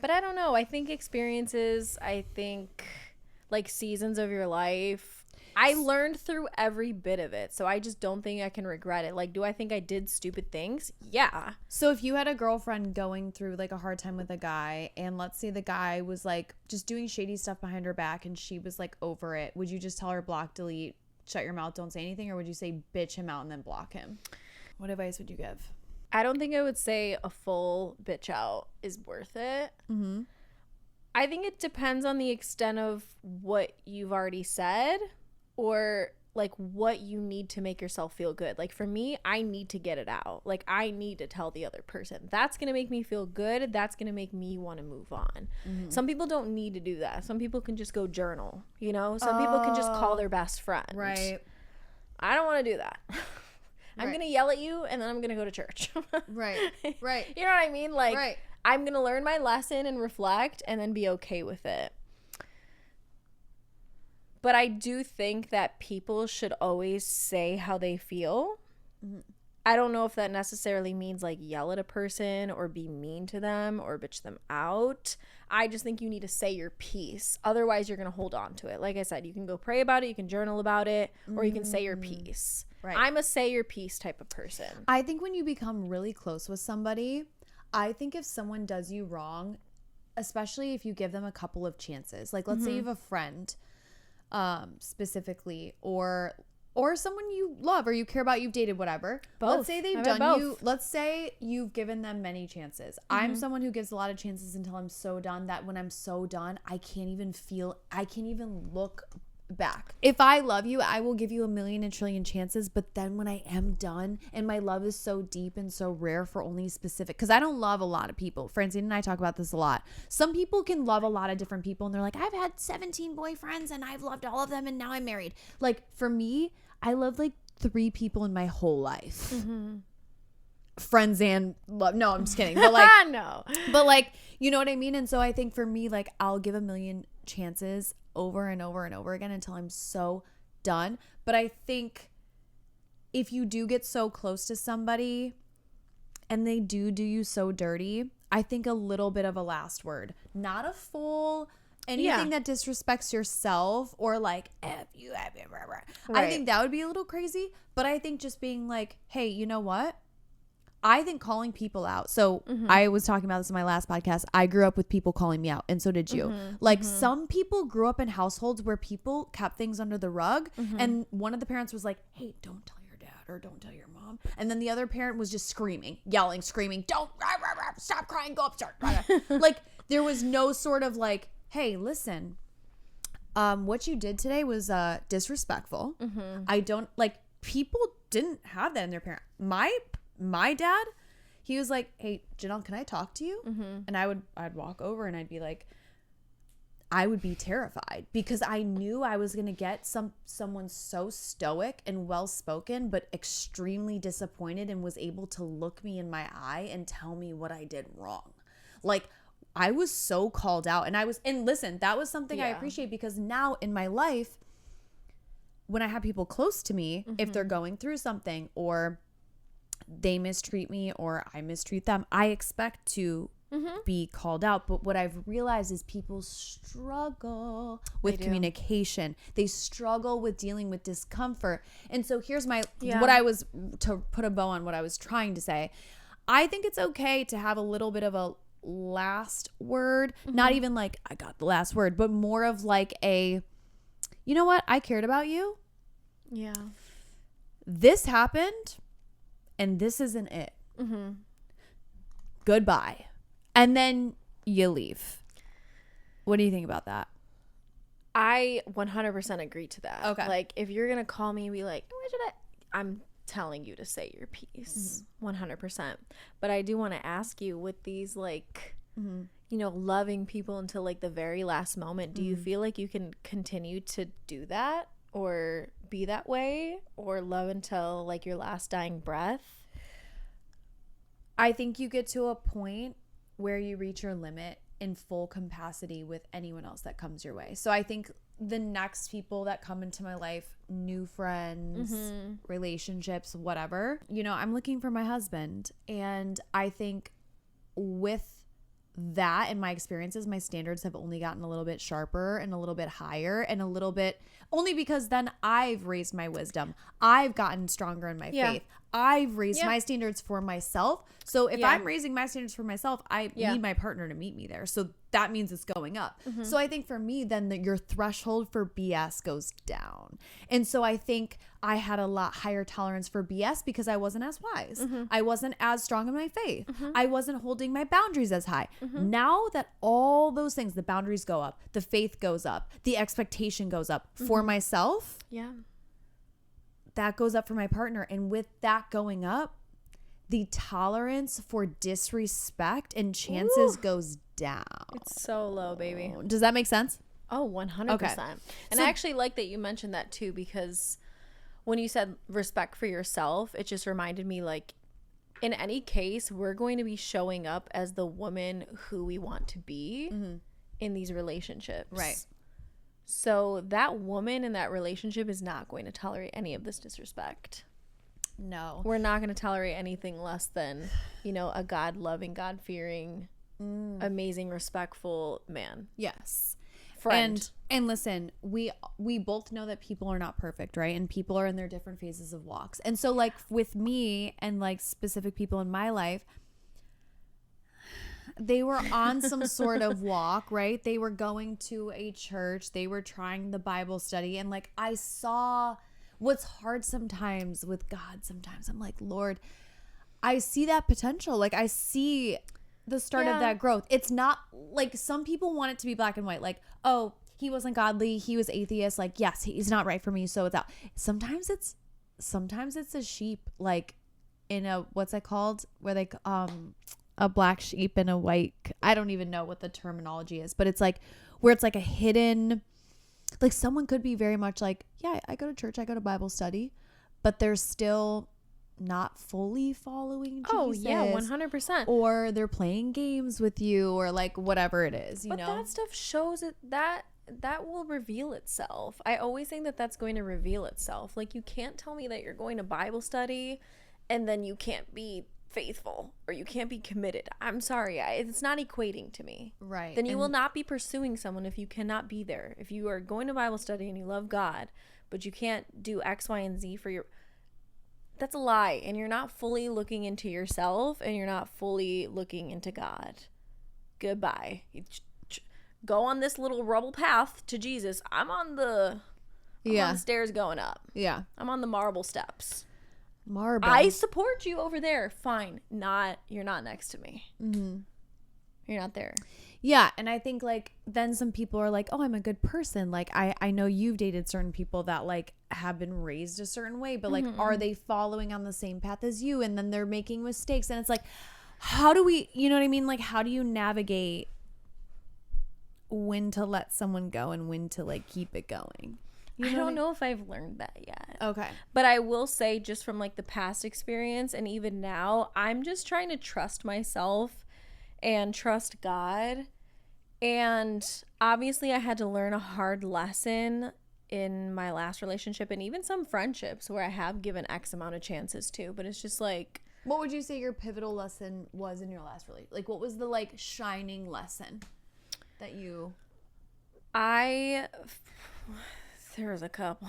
But I don't know. I think experiences, like seasons of your life, I learned through every bit of it. So I just don't think I can regret it. Like, do I think I did stupid things? Yeah. So if you had a girlfriend going through like a hard time with a guy, and let's say the guy was like just doing shady stuff behind her back and she was like over it, would you just tell her block, delete, shut your mouth, don't say anything? Or would you say bitch him out and then block him? What advice would you give? I don't think I would say a full bitch out is worth it. I think it depends on the extent of what you've already said, or like what you need to make yourself feel good. Like for me, I need to get it out. Like I need to tell the other person. That's going to make me feel good. That's going to make me want to move on. Some people don't need to do that. Some people can just go journal, you know? Some people can just call their best friend. Right. I don't want to do that. I'm going to yell at you and then I'm going to go to church. Right. Right. You know what I mean? Like right. I'm going to learn my lesson and reflect and then be okay with it. But I do think that people should always say how they feel. I don't know if that necessarily means like yell at a person or be mean to them or bitch them out. I just think you need to say your piece. Otherwise, you're going to hold on to it. Like I said, you can go pray about it, you can journal about it, or you can say your piece. Right. I'm a say your piece type of person. I think when you become really close with somebody, I think if someone does you wrong, especially if you give them a couple of chances, like let's say you have a friend specifically, or someone you love or you care about, you've dated, whatever. Both. Let's say they've done you. Let's say you've given them many chances. I'm someone who gives a lot of chances until I'm so done that when I'm so done, I can't even look back. If I love you, I will give you a million and trillion chances, but then when I am done and my love is so deep and so rare for only specific, because I don't love a lot of people. Francine and I talk about this a lot. Some people can love a lot of different people and they're like, I've had 17 boyfriends and I've loved all of them and now I'm married. Like for me, I love like 3 people in my whole life. Friends and love. No, I'm just kidding. But like, no. But like, you know what I mean? And so I think for me, like I'll give a million chances over and over and over again until I'm so done. But I think if you do get so close to somebody and they do you so dirty, I think a little bit of a last word, not a full anything that disrespects yourself or like F you, F you, blah, blah. Right. I think that would be a little crazy. But I think just being like, hey, you know what? I think calling people out. So I was talking about this in my last podcast. I grew up with people calling me out, and so did you. Like some people grew up in households where people kept things under the rug, and one of the parents was like, hey, don't tell your dad or don't tell your mom. And then the other parent was just screaming, yelling, screaming, don't, stop crying, go upstairs. Like there was no sort of like, hey, listen, what you did today was disrespectful. I don't like, people didn't have that in their parent. My dad, he was like, hey, Genelle, can I talk to you? And I'd walk over and I'd be like, I would be terrified because I knew I was going to get someone so stoic and well-spoken, but extremely disappointed and was able to look me in my eye and tell me what I did wrong. Like I was so called out and listen, that was something I appreciate because now in my life, when I have people close to me, if they're going through something or they mistreat me or I mistreat them, I expect to be called out. But what I've realized is people struggle with communication. They struggle with dealing with discomfort. And so here's what I was, to put a bow on what I was trying to say. I think it's okay to have a little bit of a last word, not even like I got the last word, but more of like a, you know what? I cared about you. Yeah. This happened. And this isn't it. Goodbye. And then you leave. What do you think about that? I 100% agree to that. Okay. Like, if you're going to call me and be like, I'm telling you to say your piece. 100%. But I do want to ask you with these, like, you know, loving people until, like, the very last moment, do you feel like you can continue to do that? Or be that way, or love until like your last dying breath? I think you get to a point where you reach your limit in full capacity with anyone else that comes your way. So I think the next people that come into my life, new friends, relationships, whatever, you know, I'm looking for my husband. And I think with that and my experiences, my standards have only gotten a little bit sharper and a little bit higher and a little bit, only because then I've raised my wisdom. I've gotten stronger in my faith. I've raised my standards for myself. So if I'm raising my standards for myself, I need my partner to meet me there. So that means it's going up. So I think for me, then your threshold for BS goes down. And so I think I had a lot higher tolerance for BS because I wasn't as wise. I wasn't as strong in my faith. I wasn't holding my boundaries as high. Now that all those things, the boundaries go up, the faith goes up, the expectation goes up for myself. That goes up for my partner. And with that going up, the tolerance for disrespect and chances goes down. It's so low, baby. Does that make sense? Oh, 100%. Okay. And so, I actually like that you mentioned that too, because when you said respect for yourself, it just reminded me, like, in any case, we're going to be showing up as the woman who we want to be in these relationships. Right. So that woman in that relationship is not going to tolerate any of this disrespect. No. We're not going to tolerate anything less than, you know, a God-loving, God-fearing, amazing, respectful man. Yes. Friend. And listen, we both know that people are not perfect, right? And people are in their different phases of walks. And so, like, with me and, like, specific people in my life, they were on some sort of walk, right? They were going to a church. They were trying the Bible study. And, like, I saw what's hard sometimes with God. Sometimes I'm like, Lord, I see that potential. Like, I see the start of that growth. It's not like some people want it to be black and white. Like, oh, he wasn't godly. He was atheist. Like, yes, he's not right for me. So it's out. Sometimes it's a sheep, like in a, what's that called? Where they, a black sheep and a white, I don't even know what the terminology is, but it's like where it's like a hidden, like someone could be very much like, yeah, I go to church, I go to Bible study, but they're still not fully following Jesus. Oh, yeah, 100%. Or they're playing games with you or like whatever it is, you know? But that stuff shows it, that will reveal itself. I always think that that's going to reveal itself. Like, you can't tell me that you're going to Bible study and then you can't be faithful or you can't be committed. I'm sorry, it's not equating to me. Right. Then you will not be pursuing someone if you cannot be there. If you are going to Bible study and you love God, but you can't do X, Y, and Z for your, that's a lie. And you're not fully looking into yourself and you're not fully looking into God. Goodbye. Go on this little rubble path to Jesus. I'm on the stairs going up. Yeah. I'm on the marble steps. Marble. I support you over there. Fine. You're not next to me. You're not there. Yeah. And I think like then some people are like, oh, I'm a good person. Like I know you've dated certain people that like have been raised a certain way, but like are they following on the same path as you? And then they're making mistakes. And it's like, how do we, you know what I mean? Like, how do you navigate when to let someone go and when to like keep it going? I don't know if I've learned that yet. Okay. But I will say, just from like the past experience and even now, I'm just trying to trust myself and trust God. And obviously I had to learn a hard lesson in my last relationship and even some friendships where I have given X amount of chances to, but it's just like, what would you say your pivotal lesson was in your last relationship? Like, what was the like shining lesson that you... There was a couple.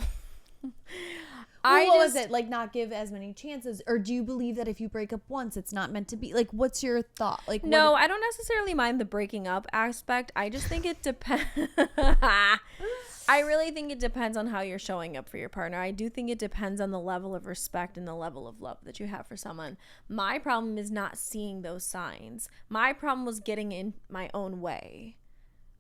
What was it? Like, not give as many chances? Or do you believe that if you break up once, it's not meant to be? Like, what's your thought? Like, no, I don't necessarily mind the breaking up aspect. I just think it depends. I really think it depends on how you're showing up for your partner. I do think it depends on the level of respect and the level of love that you have for someone. My problem is not seeing those signs. My problem was getting in my own way.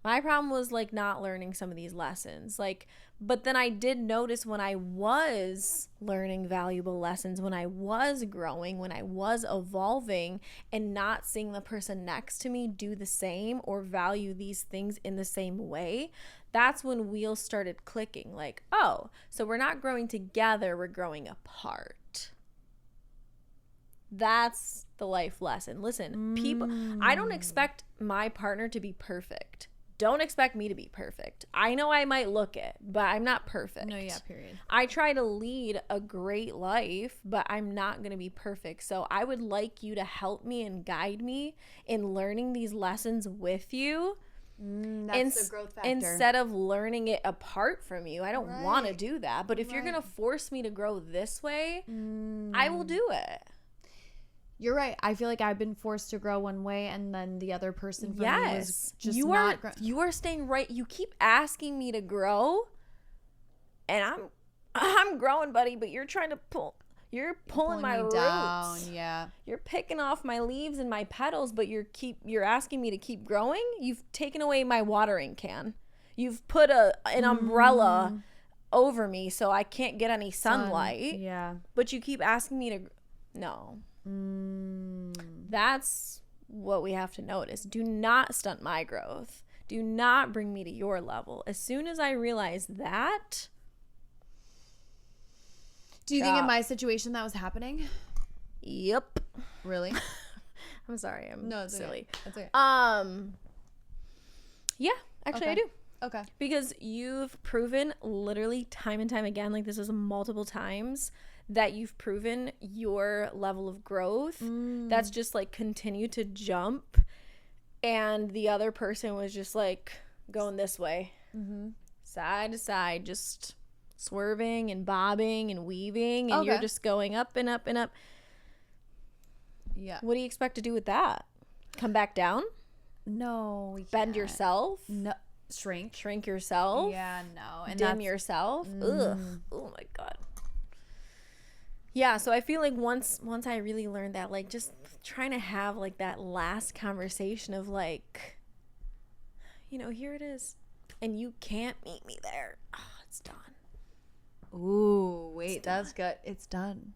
My problem was like not learning some of these lessons. Like, but then I did notice when I was learning valuable lessons, when I was growing, when I was evolving and not seeing the person next to me do the same or value these things in the same way, that's when wheels started clicking. Like, oh, so we're not growing together, we're growing apart. That's the life lesson. Listen, people, I don't expect my partner to be perfect. Don't expect me to be perfect. I know I might look it, but I'm not perfect. No, yeah, period. I try to lead a great life, but I'm not going to be perfect. So I would like you to help me and guide me in learning these lessons with you. That's the growth factor. Instead of learning it apart from you. I don't want to do that. But if you're going to force me to grow this way, I will do it. You're right. I feel like I've been forced to grow one way, and then the other person for me was just you not you are staying right. You keep asking me to grow, and I'm growing, buddy, but you're trying to pulling my roots down. Yeah. You're picking off my leaves and my petals, but you're asking me to keep growing. You've taken away my watering can. You've put an umbrella over me so I can't get any sunlight. Yeah. But you keep asking me to no. That's what we have to notice. Do not stunt my growth. Do not bring me to your level. As soon as I realize that. Do you think in my situation that was happening? Yep. Really? I'm sorry. I'm silly. Okay. That's okay. Yeah, actually I do. Okay. Because you've proven literally time and time again, like this is multiple times, that you've proven your level of growth that's just like continue to jump, and the other person was just like going this way, side to side, just swerving and bobbing and weaving, and you're just going up and up and up. Yeah. What do you expect to do with that? Come back down? No. Bend yourself? No. Shrink yourself? Yeah, no. And dim yourself? Ugh. Oh my God. Yeah, so I feel like once I really learned that, like, just trying to have like that last conversation of like, you know, here it is, and you can't meet me there. Oh, it's done. Ooh, wait, that's good. It's done.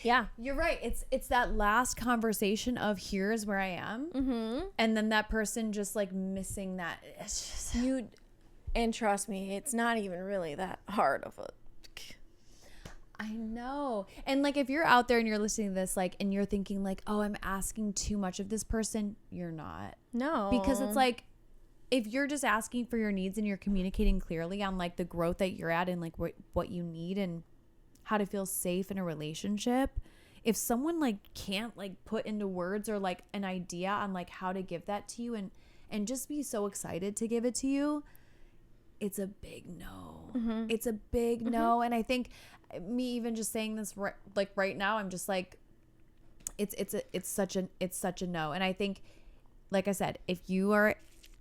Yeah, you're right. It's that last conversation of here's where I am, and then that person just like missing that. It's just and trust me, it's not even really that hard of a. I know. And like if you're out there and you're listening to this, like, and you're thinking like, oh, I'm asking too much of this person, you're not. No. Because it's like, if you're just asking for your needs and you're communicating clearly on like the growth that you're at and like what you need and how to feel safe in a relationship, if someone like can't like put into words or like an idea on like how to give that to you and just be so excited to give it to you, it's a big no. It's a big no. And I think me even just saying this right now, I'm just like, it's such a no. And I think, like I said, if you are,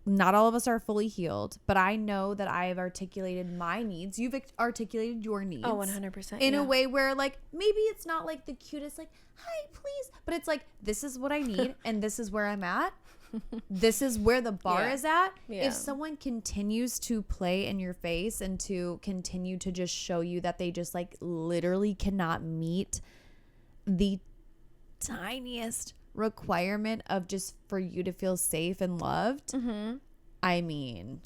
not all of us are fully healed, but I know that I have articulated my needs. You've articulated your needs. Oh, 100%. In a way where like, maybe it's not like the cutest, like, hi, please. But it's like, this is what I need and this is where I'm at. This is where the bar is at. Yeah. If someone continues to play in your face and to continue to just show you that they just like literally cannot meet the tiniest requirement of just for you to feel safe and loved, I mean,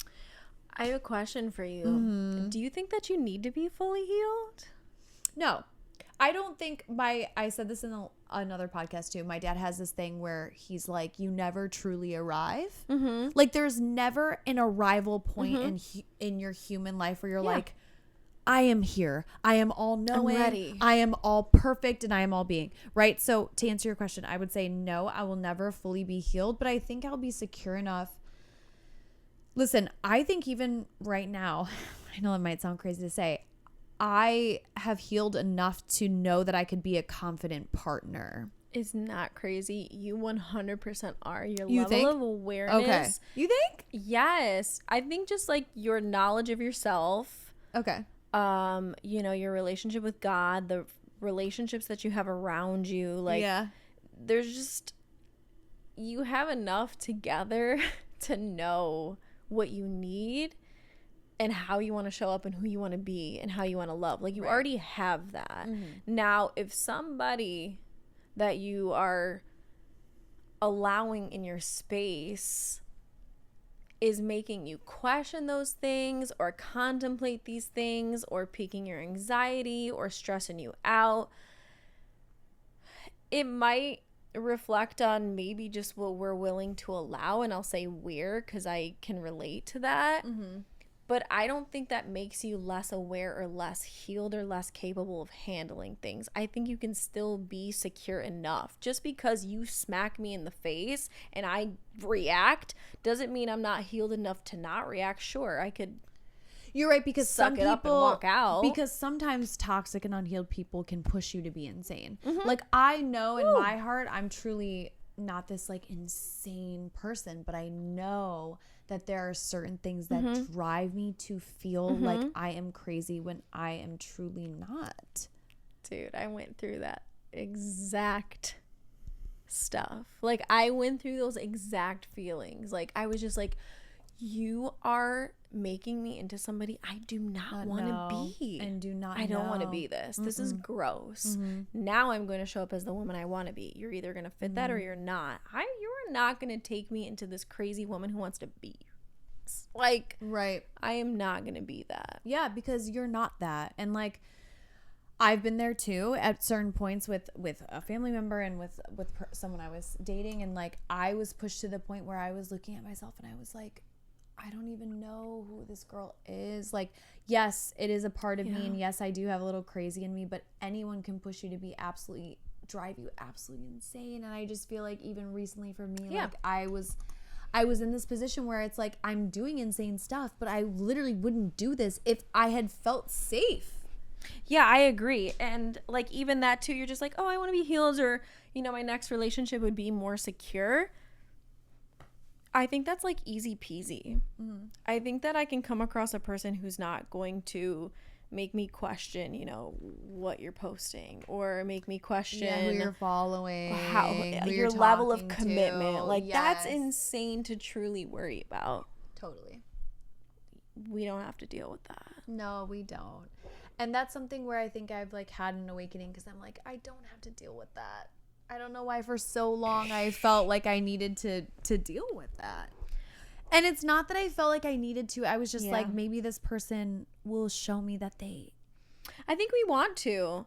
I have a question for you. Do you think that you need to be fully healed? No. I don't think I said this in another podcast too. My dad has this thing where he's like, you never truly arrive. Like there's never an arrival point in your human life where you're like, I am here. I am all knowing. I'm ready. I am all perfect and I am all being. Right? So to answer your question, I would say no, I will never fully be healed, but I think I'll be secure enough. Listen, I think even right now, I know it might sound crazy to say, I have healed enough to know that I could be a confident partner. It's not crazy. You 100% are. Your you level think? of awareness. Okay. You think? Yes. I think just like your knowledge of yourself. Okay. You know, your relationship with God, the relationships that you have around you, like there's just, you have enough together to know what you need and how you want to show up and who you want to be and how you want to love. Like you already have that. Now, if somebody that you are allowing in your space is making you question those things or contemplate these things or piquing your anxiety or stressing you out, it might reflect on maybe just what we're willing to allow, and I'll say we're because I can relate to that. Mm-hmm. But I don't think that makes you less aware or less healed or less capable of handling things. I think you can still be secure enough. Just because you smack me in the face and I react doesn't mean I'm not healed enough to not react. Sure, I could. You're right, because suck some it people up and walk out. Because sometimes toxic and unhealed people can push you to be insane. Mm-hmm. Like, I know in my heart I'm truly not this like insane person, but I know that there are certain things that drive me to feel like I am crazy when I am truly not. Dude, I went through that exact stuff. Like, I went through those exact feelings. Like, I was just like, you are making me into somebody I do not want to be. And do not I don't want to be this. This is gross. Now I'm going to show up as the woman I want to be. You're either going to fit that or you're not. You're not going to take me into this crazy woman who wants to be. Like, right. I am not going to be that. Yeah, because you're not that. And like, I've been there too at certain points with a family member and with someone I was dating. And like, I was pushed to the point where I was looking at myself and I was like, I don't even know who this girl is. Like, yes, it is a part of me. And yes, I do have a little crazy in me, but anyone can push you to be drive you absolutely insane. And I just feel like even recently for me, like I was in this position where it's like, I'm doing insane stuff, but I literally wouldn't do this if I had felt safe. Yeah, I agree. And like, even that too, you're just like, oh, I want to be healed, or, you know, my next relationship would be more secure. I think that's like easy peasy. I think that I can come across a person who's not going to make me question, you know, what you're posting, or make me question who you're following, who your level of commitment. Like, that's insane to truly worry about. Totally. We don't have to deal with that. No, we don't. And that's something where I think I've like had an awakening, because I'm like, I don't have to deal with that. I don't know why for so long I felt like I needed to deal with that. And it's not that I felt like I needed to. I was just like, maybe this person will show me that they. I think we want to.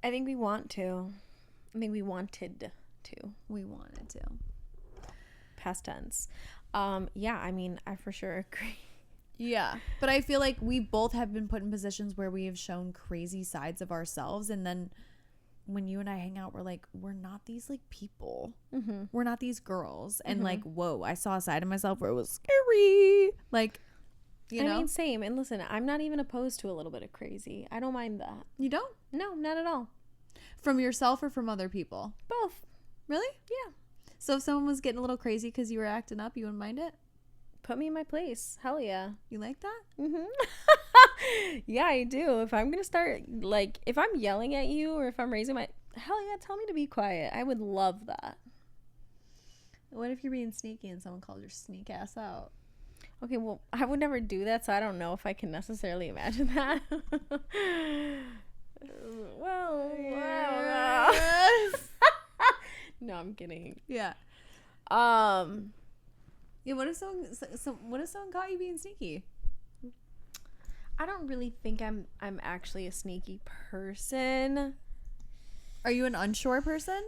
I think we want to. I think we wanted to. We wanted to. Past tense. Yeah, I mean, I for sure agree. Yeah. But I feel like we both have been put in positions where we have shown crazy sides of ourselves, and then when you and I hang out, we're like, we're not these like people. We're not these girls. And like, whoa, I saw a side of myself where it was scary. Like, you know? I mean, same. And listen, I'm not even opposed to a little bit of crazy. I don't mind that. You don't? No, not at all. From yourself or from other people? Both. Really? Yeah. So if someone was getting a little crazy because you were acting up, you wouldn't mind it? Put me in my place. Hell yeah. You like that? Yeah, I do. If I'm gonna start, like, if I'm yelling at you, or if I'm raising my, hell yeah, tell me to be quiet. I would love that. What if you're being sneaky and someone called your sneak ass out? Okay, well, I would never do that, so I don't know if I can necessarily imagine that. Well, I don't know. No, I'm kidding. Yeah. Yeah, what if someone caught you being sneaky? I don't really think I'm actually a sneaky person. Are you an unsure person?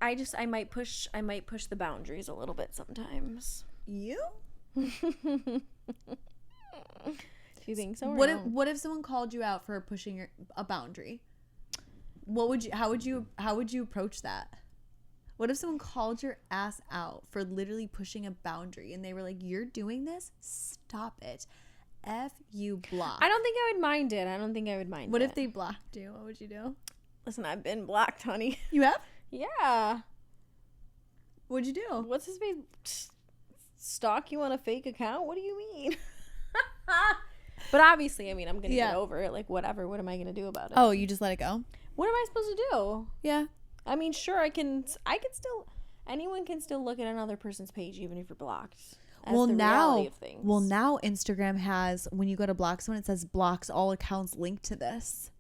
I might push the boundaries a little bit sometimes. You? Do you think so? What if someone called you out for pushing a boundary? How would you approach that? What if someone called your ass out for literally pushing a boundary and they were like, you're doing this? Stop it. F you, block. I don't think I would mind it. What if they blocked you? What would you do? Listen, I've been blocked, honey. You have? Yeah. What'd you do? What's his face? Stalk you on a fake account? What do you mean? But obviously, I mean, I'm going to get over it. Like, whatever. What am I going to do about it? Oh, you just let it go? What am I supposed to do? Yeah. I mean, sure, I can still, anyone can still look at another person's page even if you're blocked. That's the reality of things. Well, now Instagram has, when you go to block someone, it says blocks all accounts linked to this.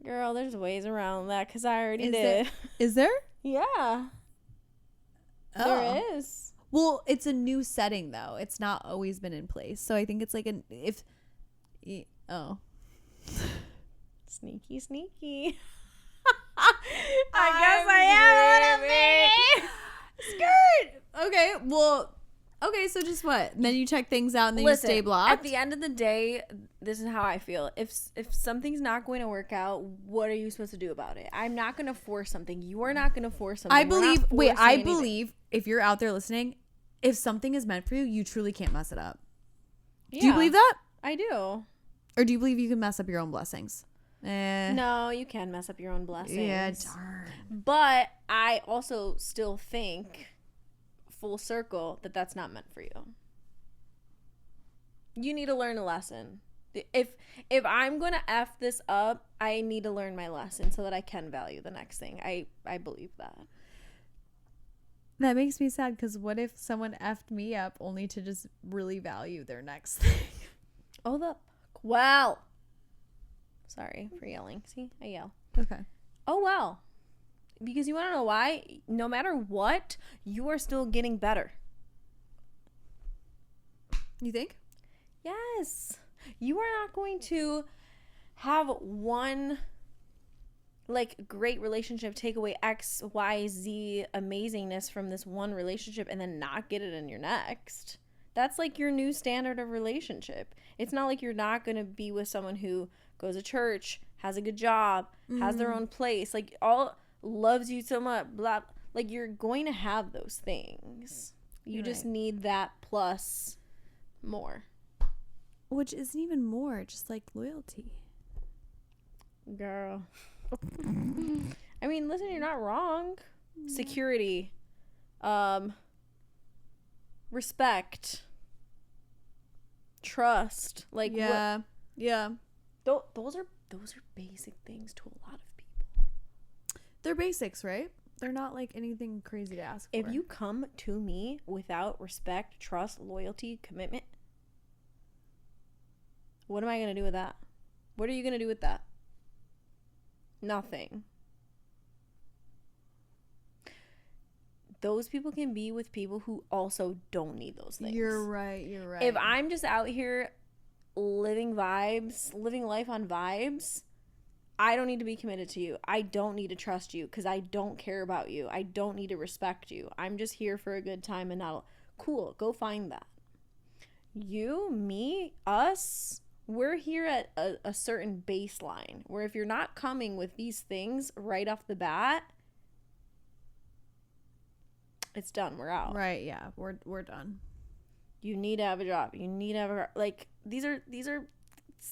Girl, there's ways around that because I already did. Is there? Yeah. Oh. There is. Well, it's a new setting, though. It's not always been in place. So I think it's like Sneaky. I guess I am what Skirt. Okay, well, okay, so just what? Then you check things out and then Listen, you stay blocked? At the end of the day, this is how I feel. If something's not going to work out, what are you supposed to do about it? I'm not going to force something. You are not going to force something. I believe if you're out there listening, if something is meant for you, you truly can't mess it up. Yeah, do you believe that? I do. Or do you believe you can mess up your own blessings? No, you can mess up your own blessings. Yeah, darn. But I also still think, full circle, that that's not meant for you. You need to learn a lesson. If I'm going to F this up, I need to learn my lesson so that I can value the next thing. I believe that. That makes me sad because what if someone F'd me up only to just really value their next thing? Oh, well. Sorry for yelling. See, I yell. Okay. Oh, well. Because you want to know why? No matter what, you are still getting better. You think? Yes. You are not going to have one great relationship take away X, Y, Z amazingness from this one relationship and then not get it in your next. That's your new standard of relationship. It's not like you're not going to be with someone who goes to church, has a good job, has their own place, all loves you so much, blah. You're going to have those things. You just need that plus more. Which isn't even more, just loyalty. Girl. I mean, listen, you're not wrong. Security. Respect. Trust. Yeah. Yeah. Those are basic things to a lot of people. They're basics, right? They're not anything crazy to ask for. If you come to me without respect, trust, loyalty, commitment, what am I going to do with that? What are you going to do with that? Nothing. Those people can be with people who also don't need those things. You're right. If I'm just out here living life on vibes, I don't need to be committed to you. I don't need to trust you because I don't care about you. I don't need to respect you. I'm just here for a good time and not cool. Go find that. You, me, us, we're here at a certain baseline where if you're not coming with these things right off the bat, it's done. We're out. Right, yeah. We're done. You need to have a job. You need to have a these are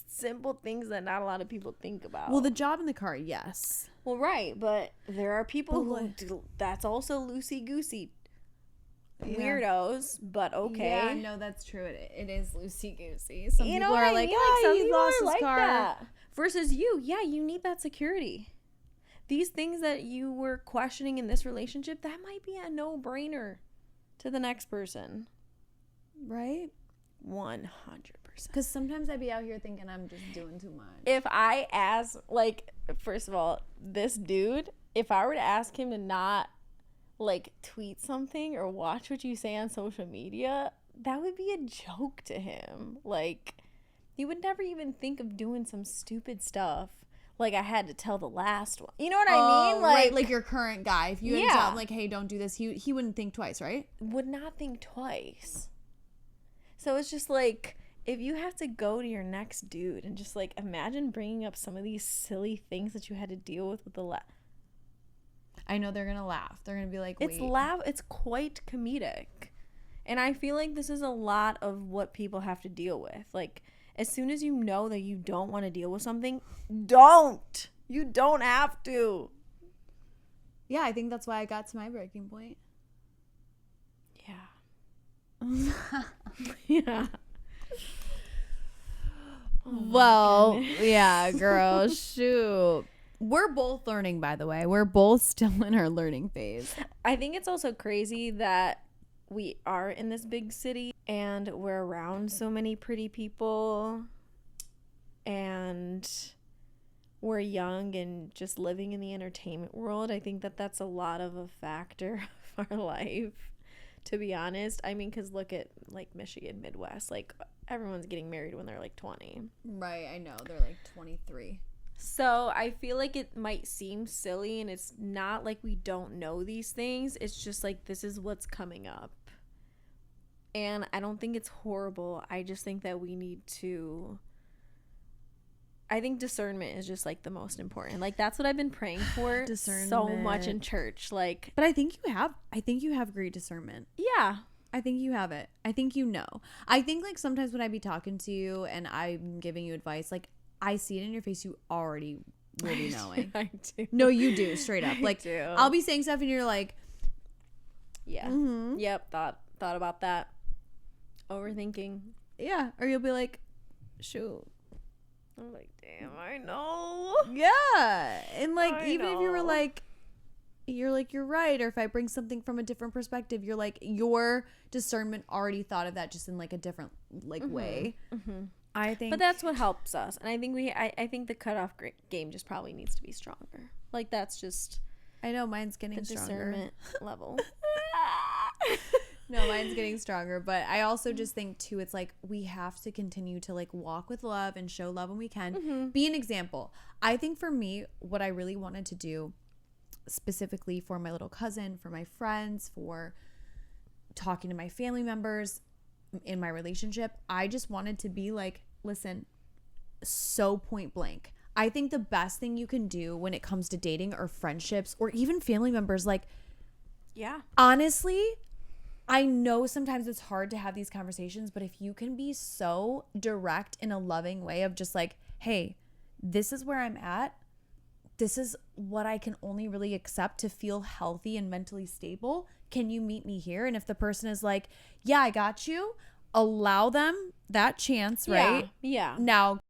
simple things that not a lot of people think about. Well, the job in the car, yes. Well, right, but there are people who that's also loosey-goosey. Weirdos, but okay. Yeah, no, that's true. It is loosey-goosey. Some people are like, he lost his car. That. Versus you, you need that security. These things that you were questioning in this relationship, that might be a no-brainer to the next person. Right? 100%. Because sometimes I'd be out here thinking I'm just doing too much. If I ask, first of all, this dude, if I were to ask him to not, tweet something or watch what you say on social media, that would be a joke to him. He would never even think of doing some stupid stuff. I had to tell the last one. You know what I mean? Right, your current guy. If you had to tell him, hey, don't do this, he wouldn't think twice, right? Would not think twice. So it's just if you have to go to your next dude and just imagine bringing up some of these silly things that you had to deal with the I know they're going to laugh. They're going to be like, wait. It's quite comedic. And I feel like this is a lot of what people have to deal with. As soon as you know that you don't want to deal with something, don't. You don't have to. Yeah, I think that's why I got to my breaking point. Yeah. Yeah. Well, yeah, girl, shoot. We're both learning, by the way. We're both still in our learning phase. I think it's also crazy that we are in this big city and we're around so many pretty people and we're young and just living in the entertainment world. I think that that's a lot of a factor of our life, to be honest. I mean, because look at Michigan, Midwest, everyone's getting married when they're 20. Right, I know. They're 23. So I feel like it might seem silly, and it's not like we don't know these things. It's just like, this is what's coming up. And I don't think it's horrible. I just think that we need to, I think discernment is just like the most important. Like, that's what I've been praying for so much in church. Like, but I think you have great discernment. Yeah. I think you have it. I think you know. I think like sometimes when I be talking to you and I'm giving you advice, like I see it in your face. You already will be knowing. I do. No, you do, straight up. Like, I'll be saying stuff and you're like, yeah. Mm-hmm. Yep. Thought about that. Overthinking. Yeah. Or you'll be like, shoot. I'm like, damn, I know. Yeah. And like, if you were like, you're right. Or if I bring something from a different perspective, you're like, your discernment already thought of that just in like a different like way. Mm-hmm. I think. But that's what helps us. And I think I think the cutoff game just probably needs to be stronger. Like, that's just. I know mine's getting the stronger. Discernment level. No, mine's getting stronger. But I also just think too, it's like we have to continue to like walk with love and show love when we can. Mm-hmm. Be an example. I think for me, what I really wanted to do specifically for my little cousin, for my friends, for talking to my family members in my relationship, I just wanted to be like, listen, so point blank. I think the best thing you can do when it comes to dating or friendships or even family members, like, yeah, honestly, I know sometimes it's hard to have these conversations, but if you can be so direct in a loving way of just like, hey, this is where I'm at. This is what I can only really accept to feel healthy and mentally stable. Can you meet me here? And if the person is like, yeah, I got you, allow them that chance, right? Yeah. Now,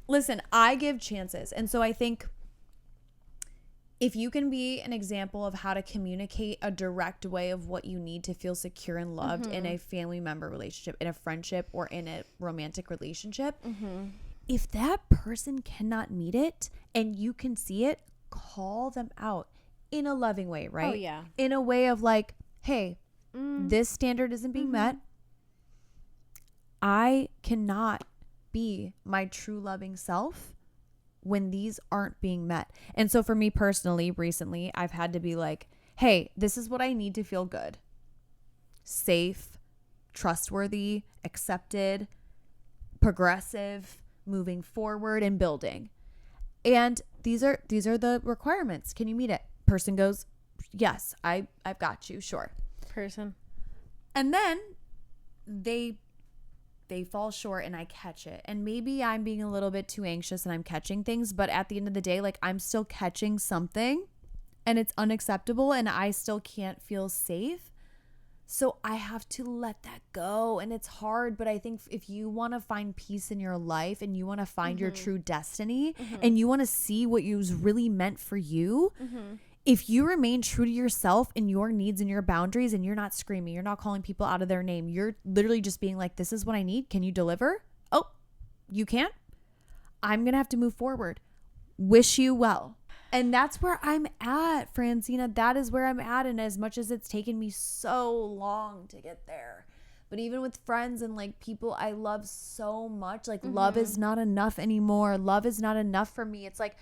listen, I give chances. And so I think if you can be an example of how to communicate a direct way of what you need to feel secure and loved in a family member relationship, in a friendship, or in a romantic relationship, if that person cannot meet it and you can see it, call them out in a loving way, right? Oh, yeah. In a way of like, hey, this standard isn't being met. I cannot be my true loving self when these aren't being met. And so for me personally, recently, I've had to be like, hey, this is what I need to feel good, safe, trustworthy, accepted, progressive, moving forward and building. And these are the requirements. Can you meet it? Person goes, yes, I've got you. Sure. Person. And then they fall short and I catch it. And maybe I'm being a little bit too anxious and I'm catching things, but at the end of the day, like, I'm still catching something and it's unacceptable and I still can't feel safe. So I have to let that go. And it's hard, but I think if you want to find peace in your life and you want to find your true destiny and you want to see what was really meant for you, if you remain true to yourself and your needs and your boundaries and you're not screaming, you're not calling people out of their name, you're literally just being like, this is what I need. Can you deliver? Oh, you can't? I'm going to have to move forward. Wish you well. And that's where I'm at, Francina. That is where I'm at. And as much as it's taken me so long to get there, but even with friends and like people I love so much, like love is not enough anymore. Love is not enough for me. It's like,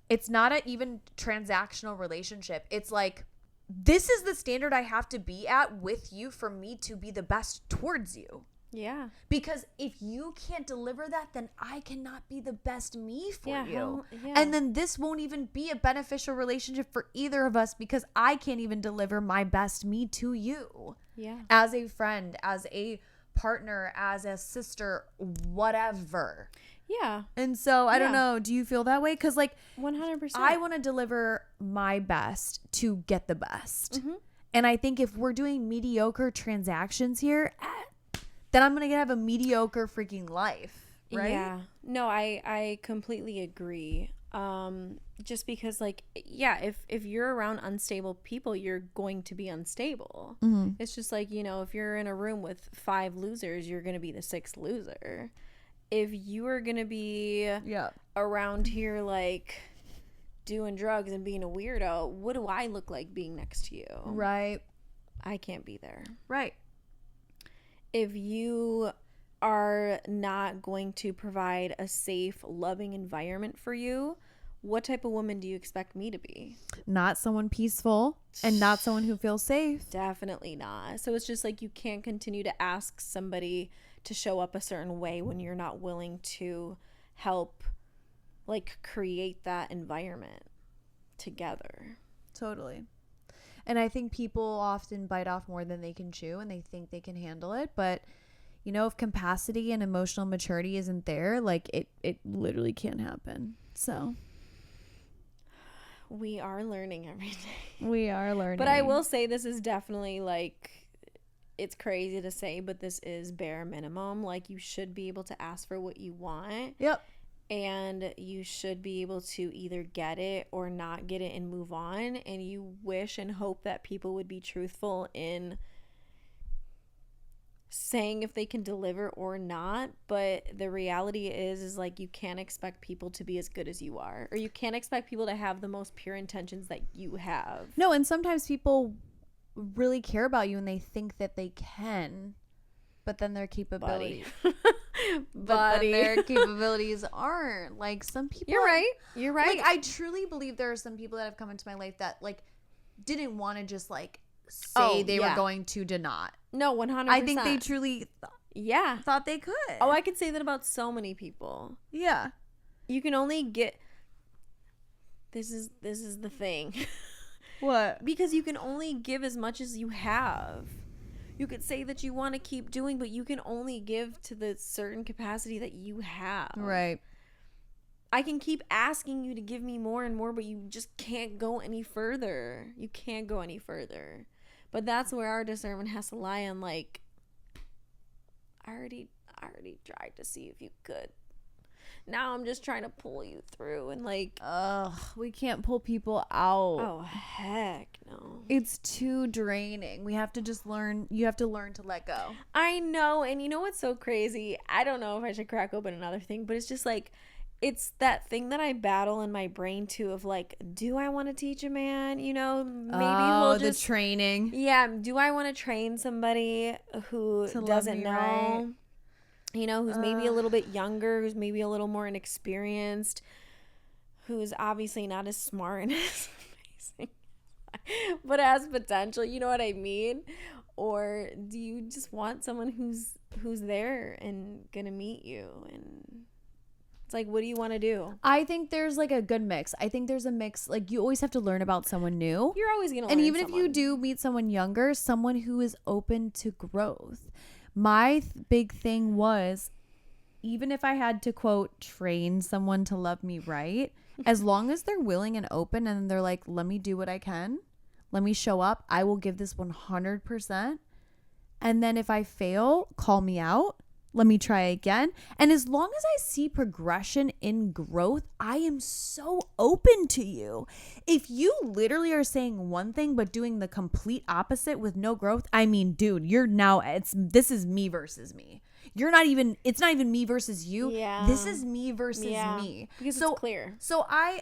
it's not an even transactional relationship. It's like, this is the standard I have to be at with you for me to be the best towards you. Yeah. Because if you can't deliver that, then I cannot be the best me for you. Yeah. And then this won't even be a beneficial relationship for either of us because I can't even deliver my best me to you. Yeah. As a friend, as a partner, as a sister, whatever. Yeah. And so I don't know. Do you feel that way? Because like 100%. I want to deliver my best to get the best. And I think if we're doing mediocre transactions here, then I'm going to have a mediocre freaking life. Right? Yeah. No, I completely agree. Just because like, yeah, if you're around unstable people, you're going to be unstable. It's just like, you know, if you're in a room with 5 losers, you're going to be the 6th loser. If you are going to be around here, like, doing drugs and being a weirdo, what do I look like being next to you? Right. I can't be there. Right. If you are not going to provide a safe, loving environment for you, what type of woman do you expect me to be? Not someone peaceful and not someone who feels safe. Definitely not. So it's just like you can't continue to ask somebody to show up a certain way when you're not willing to help like create that environment together. Totally. And I think people often bite off more than they can chew and they think they can handle it, but you know, if capacity and emotional maturity isn't there, like it literally can't happen. So we are learning every day. We are learning. But I will say this is definitely like, it's crazy to say, but this is bare minimum. Like you should be able to ask for what you want. Yep. And you should be able to either get it or not get it and move on. And you wish and hope that people would be truthful in saying if they can deliver or not. But the reality is like you can't expect people to be as good as you are, or you can't expect people to have the most pure intentions that you have. No, and sometimes people really care about you and they think that they can, but then their capabilities but then their capabilities aren't. Like some people, you're right like I truly believe there are some people that have come into my life that like didn't want to just like say they were going to not. No, 100%. I think they truly thought they could. Oh, I could say that about so many people. Yeah. You can only get, this is the thing. What? Because you can only give as much as you have. You could say that you want to keep doing, but you can only give to the certain capacity that you have. Right. I can keep asking you to give me more and more, but you just can't go any further. You can't go any further. But that's where our discernment has to lie on, like, I already tried to see if you could. Now I'm just trying to pull you through and like, we can't pull people out. Oh, heck no. It's too draining. We have to just learn. You have to learn to let go. I know. And you know what's so crazy? I don't know if I should crack open another thing, but it's just like, it's that thing that I battle in my brain too of like, do I want to teach a man? You know, maybe he'll just, the training. Yeah. Do I want to train somebody who doesn't know? Right? You know, who's maybe a little bit younger, who's maybe a little more inexperienced, who's obviously not as smart and as amazing, but has potential. You know what I mean? Or do you just want someone who's there and gonna meet you? And it's like, what do you want to do? I think there's like a good mix. I think there's a mix. Like you always have to learn about someone new. You're always gonna learn. And even if you do meet someone younger, someone who is open to growth. My big thing was, even if I had to, quote, train someone to love me right, as long as they're willing and open and they're like, let me do what I can, let me show up, I will give this 100%. And then if I fail, call me out. Let me try again. And as long as I see progression in growth, I am so open to you. If you literally are saying one thing but doing the complete opposite with no growth, I mean, dude, this is me versus me. It's not even me versus you. Yeah. This is me versus me. Because it's clear. So I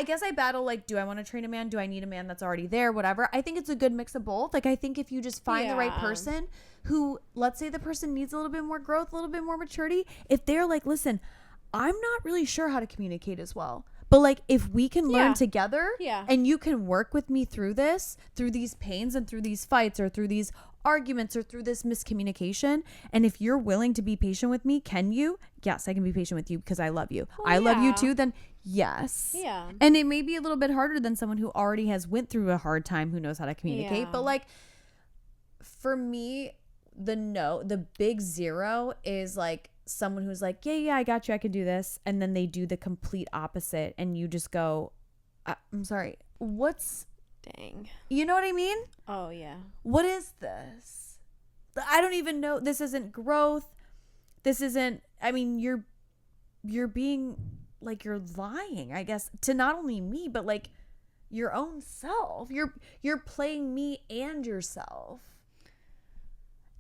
guess I battle like, do I want to train a man? Do I need a man that's already there? Whatever. I think it's a good mix of both. Like I think if you just find the right person who, let's say the person needs a little bit more growth, a little bit more maturity. If they're like, listen, I'm not really sure how to communicate as well. But like if we can learn together and you can work with me through these pains and through these fights or through these arguments or through this miscommunication, and if you're willing to be patient with me, can you? Yes, I can be patient with you because I love you. I love you too, then yes. Yeah. And it may be a little bit harder than someone who already has went through a hard time, who knows how to communicate. But like for me, the big zero is like someone who's like, yeah, I got you, I can do this, and then they do the complete opposite and you just go, I'm sorry, dang, you know what I mean? Oh yeah. What is this? I don't even know. This isn't growth. This isn't, I mean, you're being like, you're lying, I guess, to not only me but like your own self. You're playing me and yourself.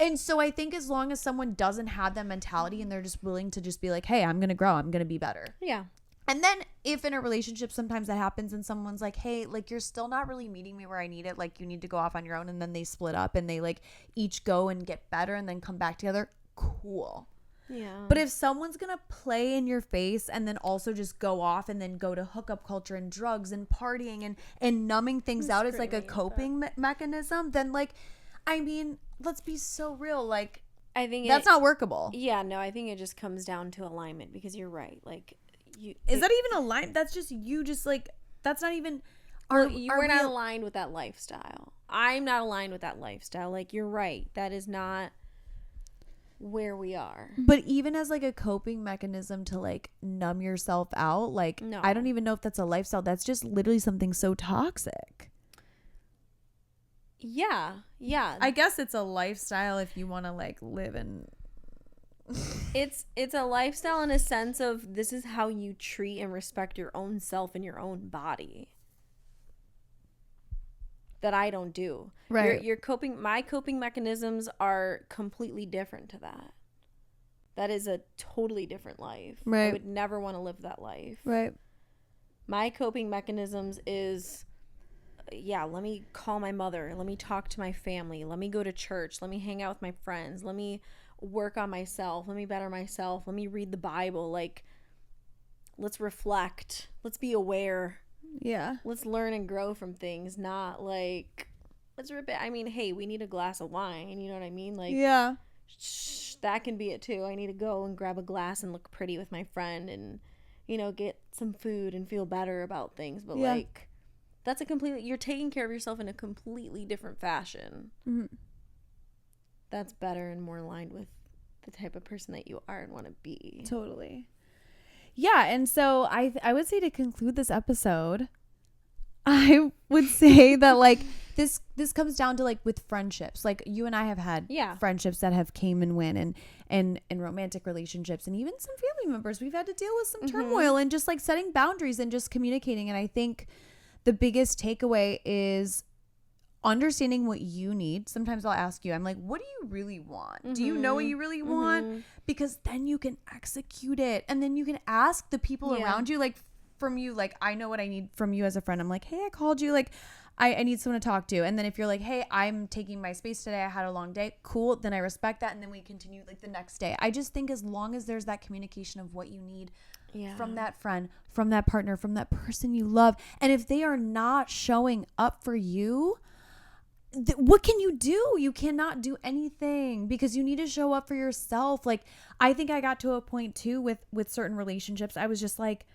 And so I think as long as someone doesn't have that mentality and they're just willing to just be like, hey, I'm going to grow, I'm going to be better. Yeah. And then if in a relationship sometimes that happens and someone's like, hey, like you're still not really meeting me where I need it, like you need to go off on your own, and then they split up and they like each go and get better and then come back together, cool. Yeah. But if someone's going to play in your face and then also just go off and then go to hookup culture and drugs and partying and numbing things out as like a coping mechanism, then like, I mean, let's be so real. Like, I think that's not workable. Yeah, no, I think it just comes down to alignment, because you're right. Like, is that even aligned? That's just you just like, that's not even. We're not aligned with that lifestyle. I'm not aligned with that lifestyle. Like, you're right. That is not where we are. But even as like a coping mechanism to like numb yourself out, like, no. I don't even know if that's a lifestyle. That's just literally something so toxic. Yeah. I guess it's a lifestyle if you want to like live in. It's a lifestyle in a sense of this is how you treat and respect your own self and your own body. That I don't do. Right. My coping mechanisms are completely different to that. That is a totally different life. Right. I would never want to live that life. Right. My coping mechanisms is, let me call my mother. Let me talk to my family. Let me go to church. Let me hang out with my friends. Let me work on myself. Let me better myself. Let me read the Bible. Like, let's reflect. Let's be aware. Yeah. Let's learn and grow from things, not like, let's rip it. I mean, hey, we need a glass of wine. You know what I mean? Like, yeah, that can be it too. I need to go and grab a glass and look pretty with my friend and, get some food and feel better about things. But like, that's you're taking care of yourself in a completely different fashion. Mm-hmm. That's better and more aligned with the type of person that you are and want to be. Totally. Yeah, and so I would say to conclude this episode, I would say that like this comes down to like with friendships. Like you and I have had friendships that have came and went, and romantic relationships, and even some family members we've had to deal with some turmoil and just like setting boundaries and just communicating. And I think the biggest takeaway is understanding what you need. Sometimes I'll ask you, I'm like, what do you really want? Do you know what you really want? Because then you can execute it. And then you can ask the people around you, like from you, like, I know what I need from you as a friend. I'm like, hey, I called you. Like, I need someone to talk to. And then if you're like, hey, I'm taking my space today, I had a long day. Cool. Then I respect that. And then we continue like the next day. I just think as long as there's that communication of what you need from that friend, from that partner, from that person you love. And if they are not showing up for you, what can you do? You cannot do anything because you need to show up for yourself. Like, I think I got to a point too with certain relationships. I was just like,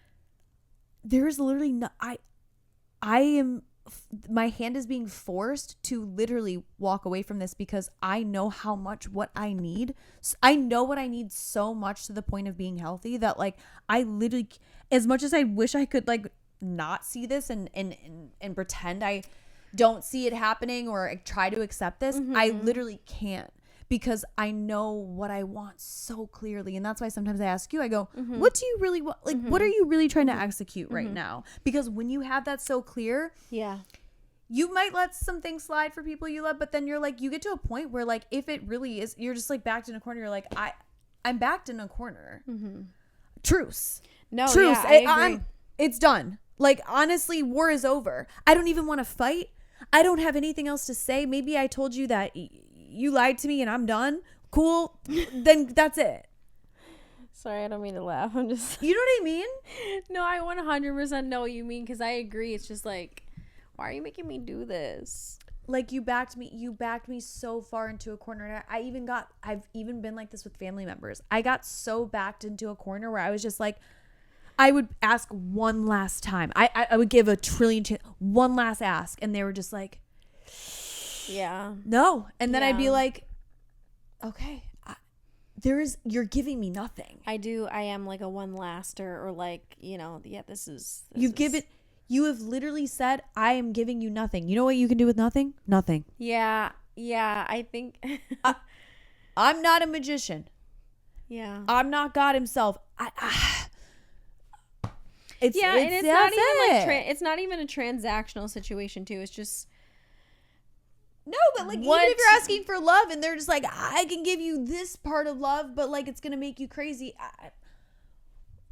there's literally no, my hand is being forced to literally walk away from this because I know how much what I need. I know what I need so much to the point of being healthy that like, I literally, as much as I wish I could like not see this and pretend I don't see it happening or try to accept this, I literally can't because I know what I want so clearly. And that's why sometimes I ask you, I go, what do you really want? Like, what are you really trying to execute right now? Because when you have that so clear, you might let some things slide for people you love, but then you're like, you get to a point where like, if it really is, you're just like backed in a corner. You're like, I'm backed in a corner. Truce. No, truce. Yeah, I agree. It's done. Like, honestly, war is over. I don't even want to fight. I don't have anything else to say. Maybe I told you that you lied to me and I'm done. Cool. Then that's it. Sorry, I don't mean to laugh. I'm just... You know what I mean? No, I 100% know what you mean because I agree. It's just like, why are you making me do this? Like, you backed me so far into a corner. And I've even been like this with family members. I got so backed into a corner where I was just like, I would ask one last time. I would give a trillion one last ask, and they were just like, no. And then I'd be like, okay, you're giving me nothing. I am like a one laster or like, this is. You have literally said, I am giving you nothing. You know what you can do with nothing? Nothing. Yeah. I think. I'm not a magician. Yeah. I'm not God himself. It's not even it's not even a transactional situation too. It's just no, but like even if you're asking for love and they're just like, I can give you this part of love, but like it's gonna make you crazy. I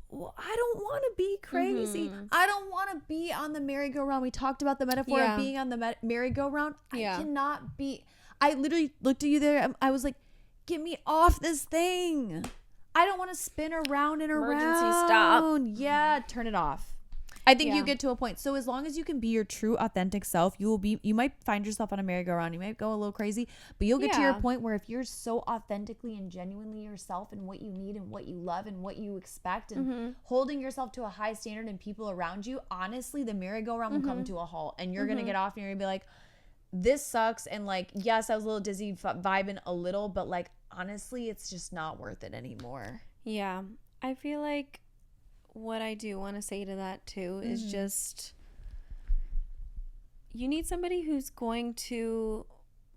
don't want to be crazy. I don't want to be on the merry-go-round. We talked about the metaphor of being on the merry-go-round. I cannot be. I literally looked at you there. I was like, get me off this thing. I don't want to spin around and around. Emergency stop. Yeah, turn it off. I think you get to a point. So as long as you can be your true authentic self, you might find yourself on a merry-go-round. You might go a little crazy, but you'll get to your point where if you're so authentically and genuinely yourself and what you need and what you love and what you expect and holding yourself to a high standard and people around you, honestly, the merry-go-round will come to a halt and you're going to get off and you're going to be like, this sucks. And like, yes, I was a little dizzy vibing a little, but like, honestly, it's just not worth it anymore. Yeah. I feel like what I do want to say to that too is just you need somebody who's going to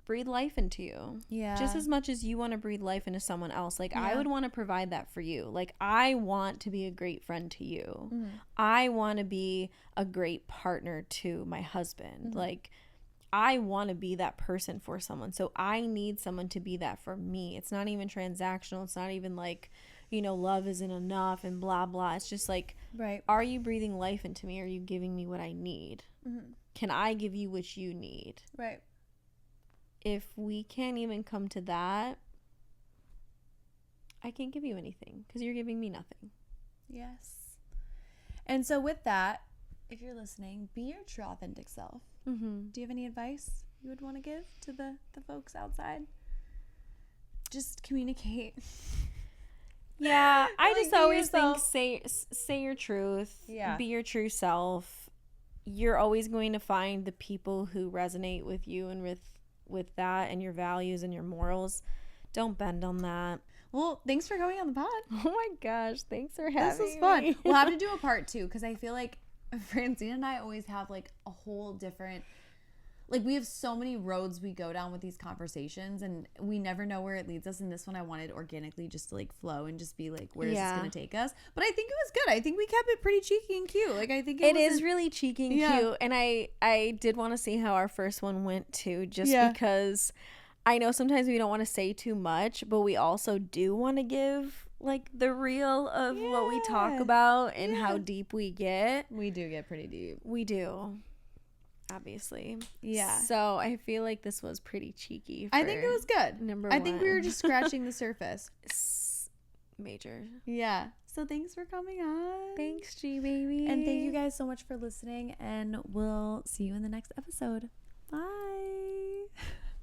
breathe life into you. Yeah. Just as much as you want to breathe life into someone else. Like I would want to provide that for you. Like I want to be a great friend to you. I want to be a great partner to my husband. Like I want to be that person for someone. So I need someone to be that for me. It's not even transactional. It's not even like, you know, love isn't enough and blah, blah. It's just like, are you breathing life into me? Are you giving me what I need? Can I give you what you need? Right. If we can't even come to that, I can't give you anything because you're giving me nothing. Yes. And so with that, if you're listening, be your true authentic self. Do you have any advice you would want to give to the folks outside? Just communicate. Yeah, I just always think say your truth. Yeah. Be your true self. You're always going to find the people who resonate with you and with that and your values and your morals. Don't bend on that. Well, thanks for coming on the pod. Oh my gosh, thanks for having me. This was fun. We'll have to do a part 2 because I feel like Francina and I always have like a whole different, like we have so many roads we go down with these conversations and we never know where it leads us. And this one I wanted organically just to like flow and just be like, where is this going to take us? But I think it was good. I think we kept it pretty cheeky and cute. Like I think it is really cheeky and cute. And I did want to see how our first one went too, just because I know sometimes we don't want to say too much, but we also do want to give like the real of what we talk about and how deep we get. We do get pretty deep. We do. Obviously. Yeah. So I feel like this was pretty cheeky. I think it was good. Number one. I think we were just scratching the surface. Major. Yeah. So thanks for coming on. Thanks, G baby. And thank you guys so much for listening and we'll see you in the next episode. Bye.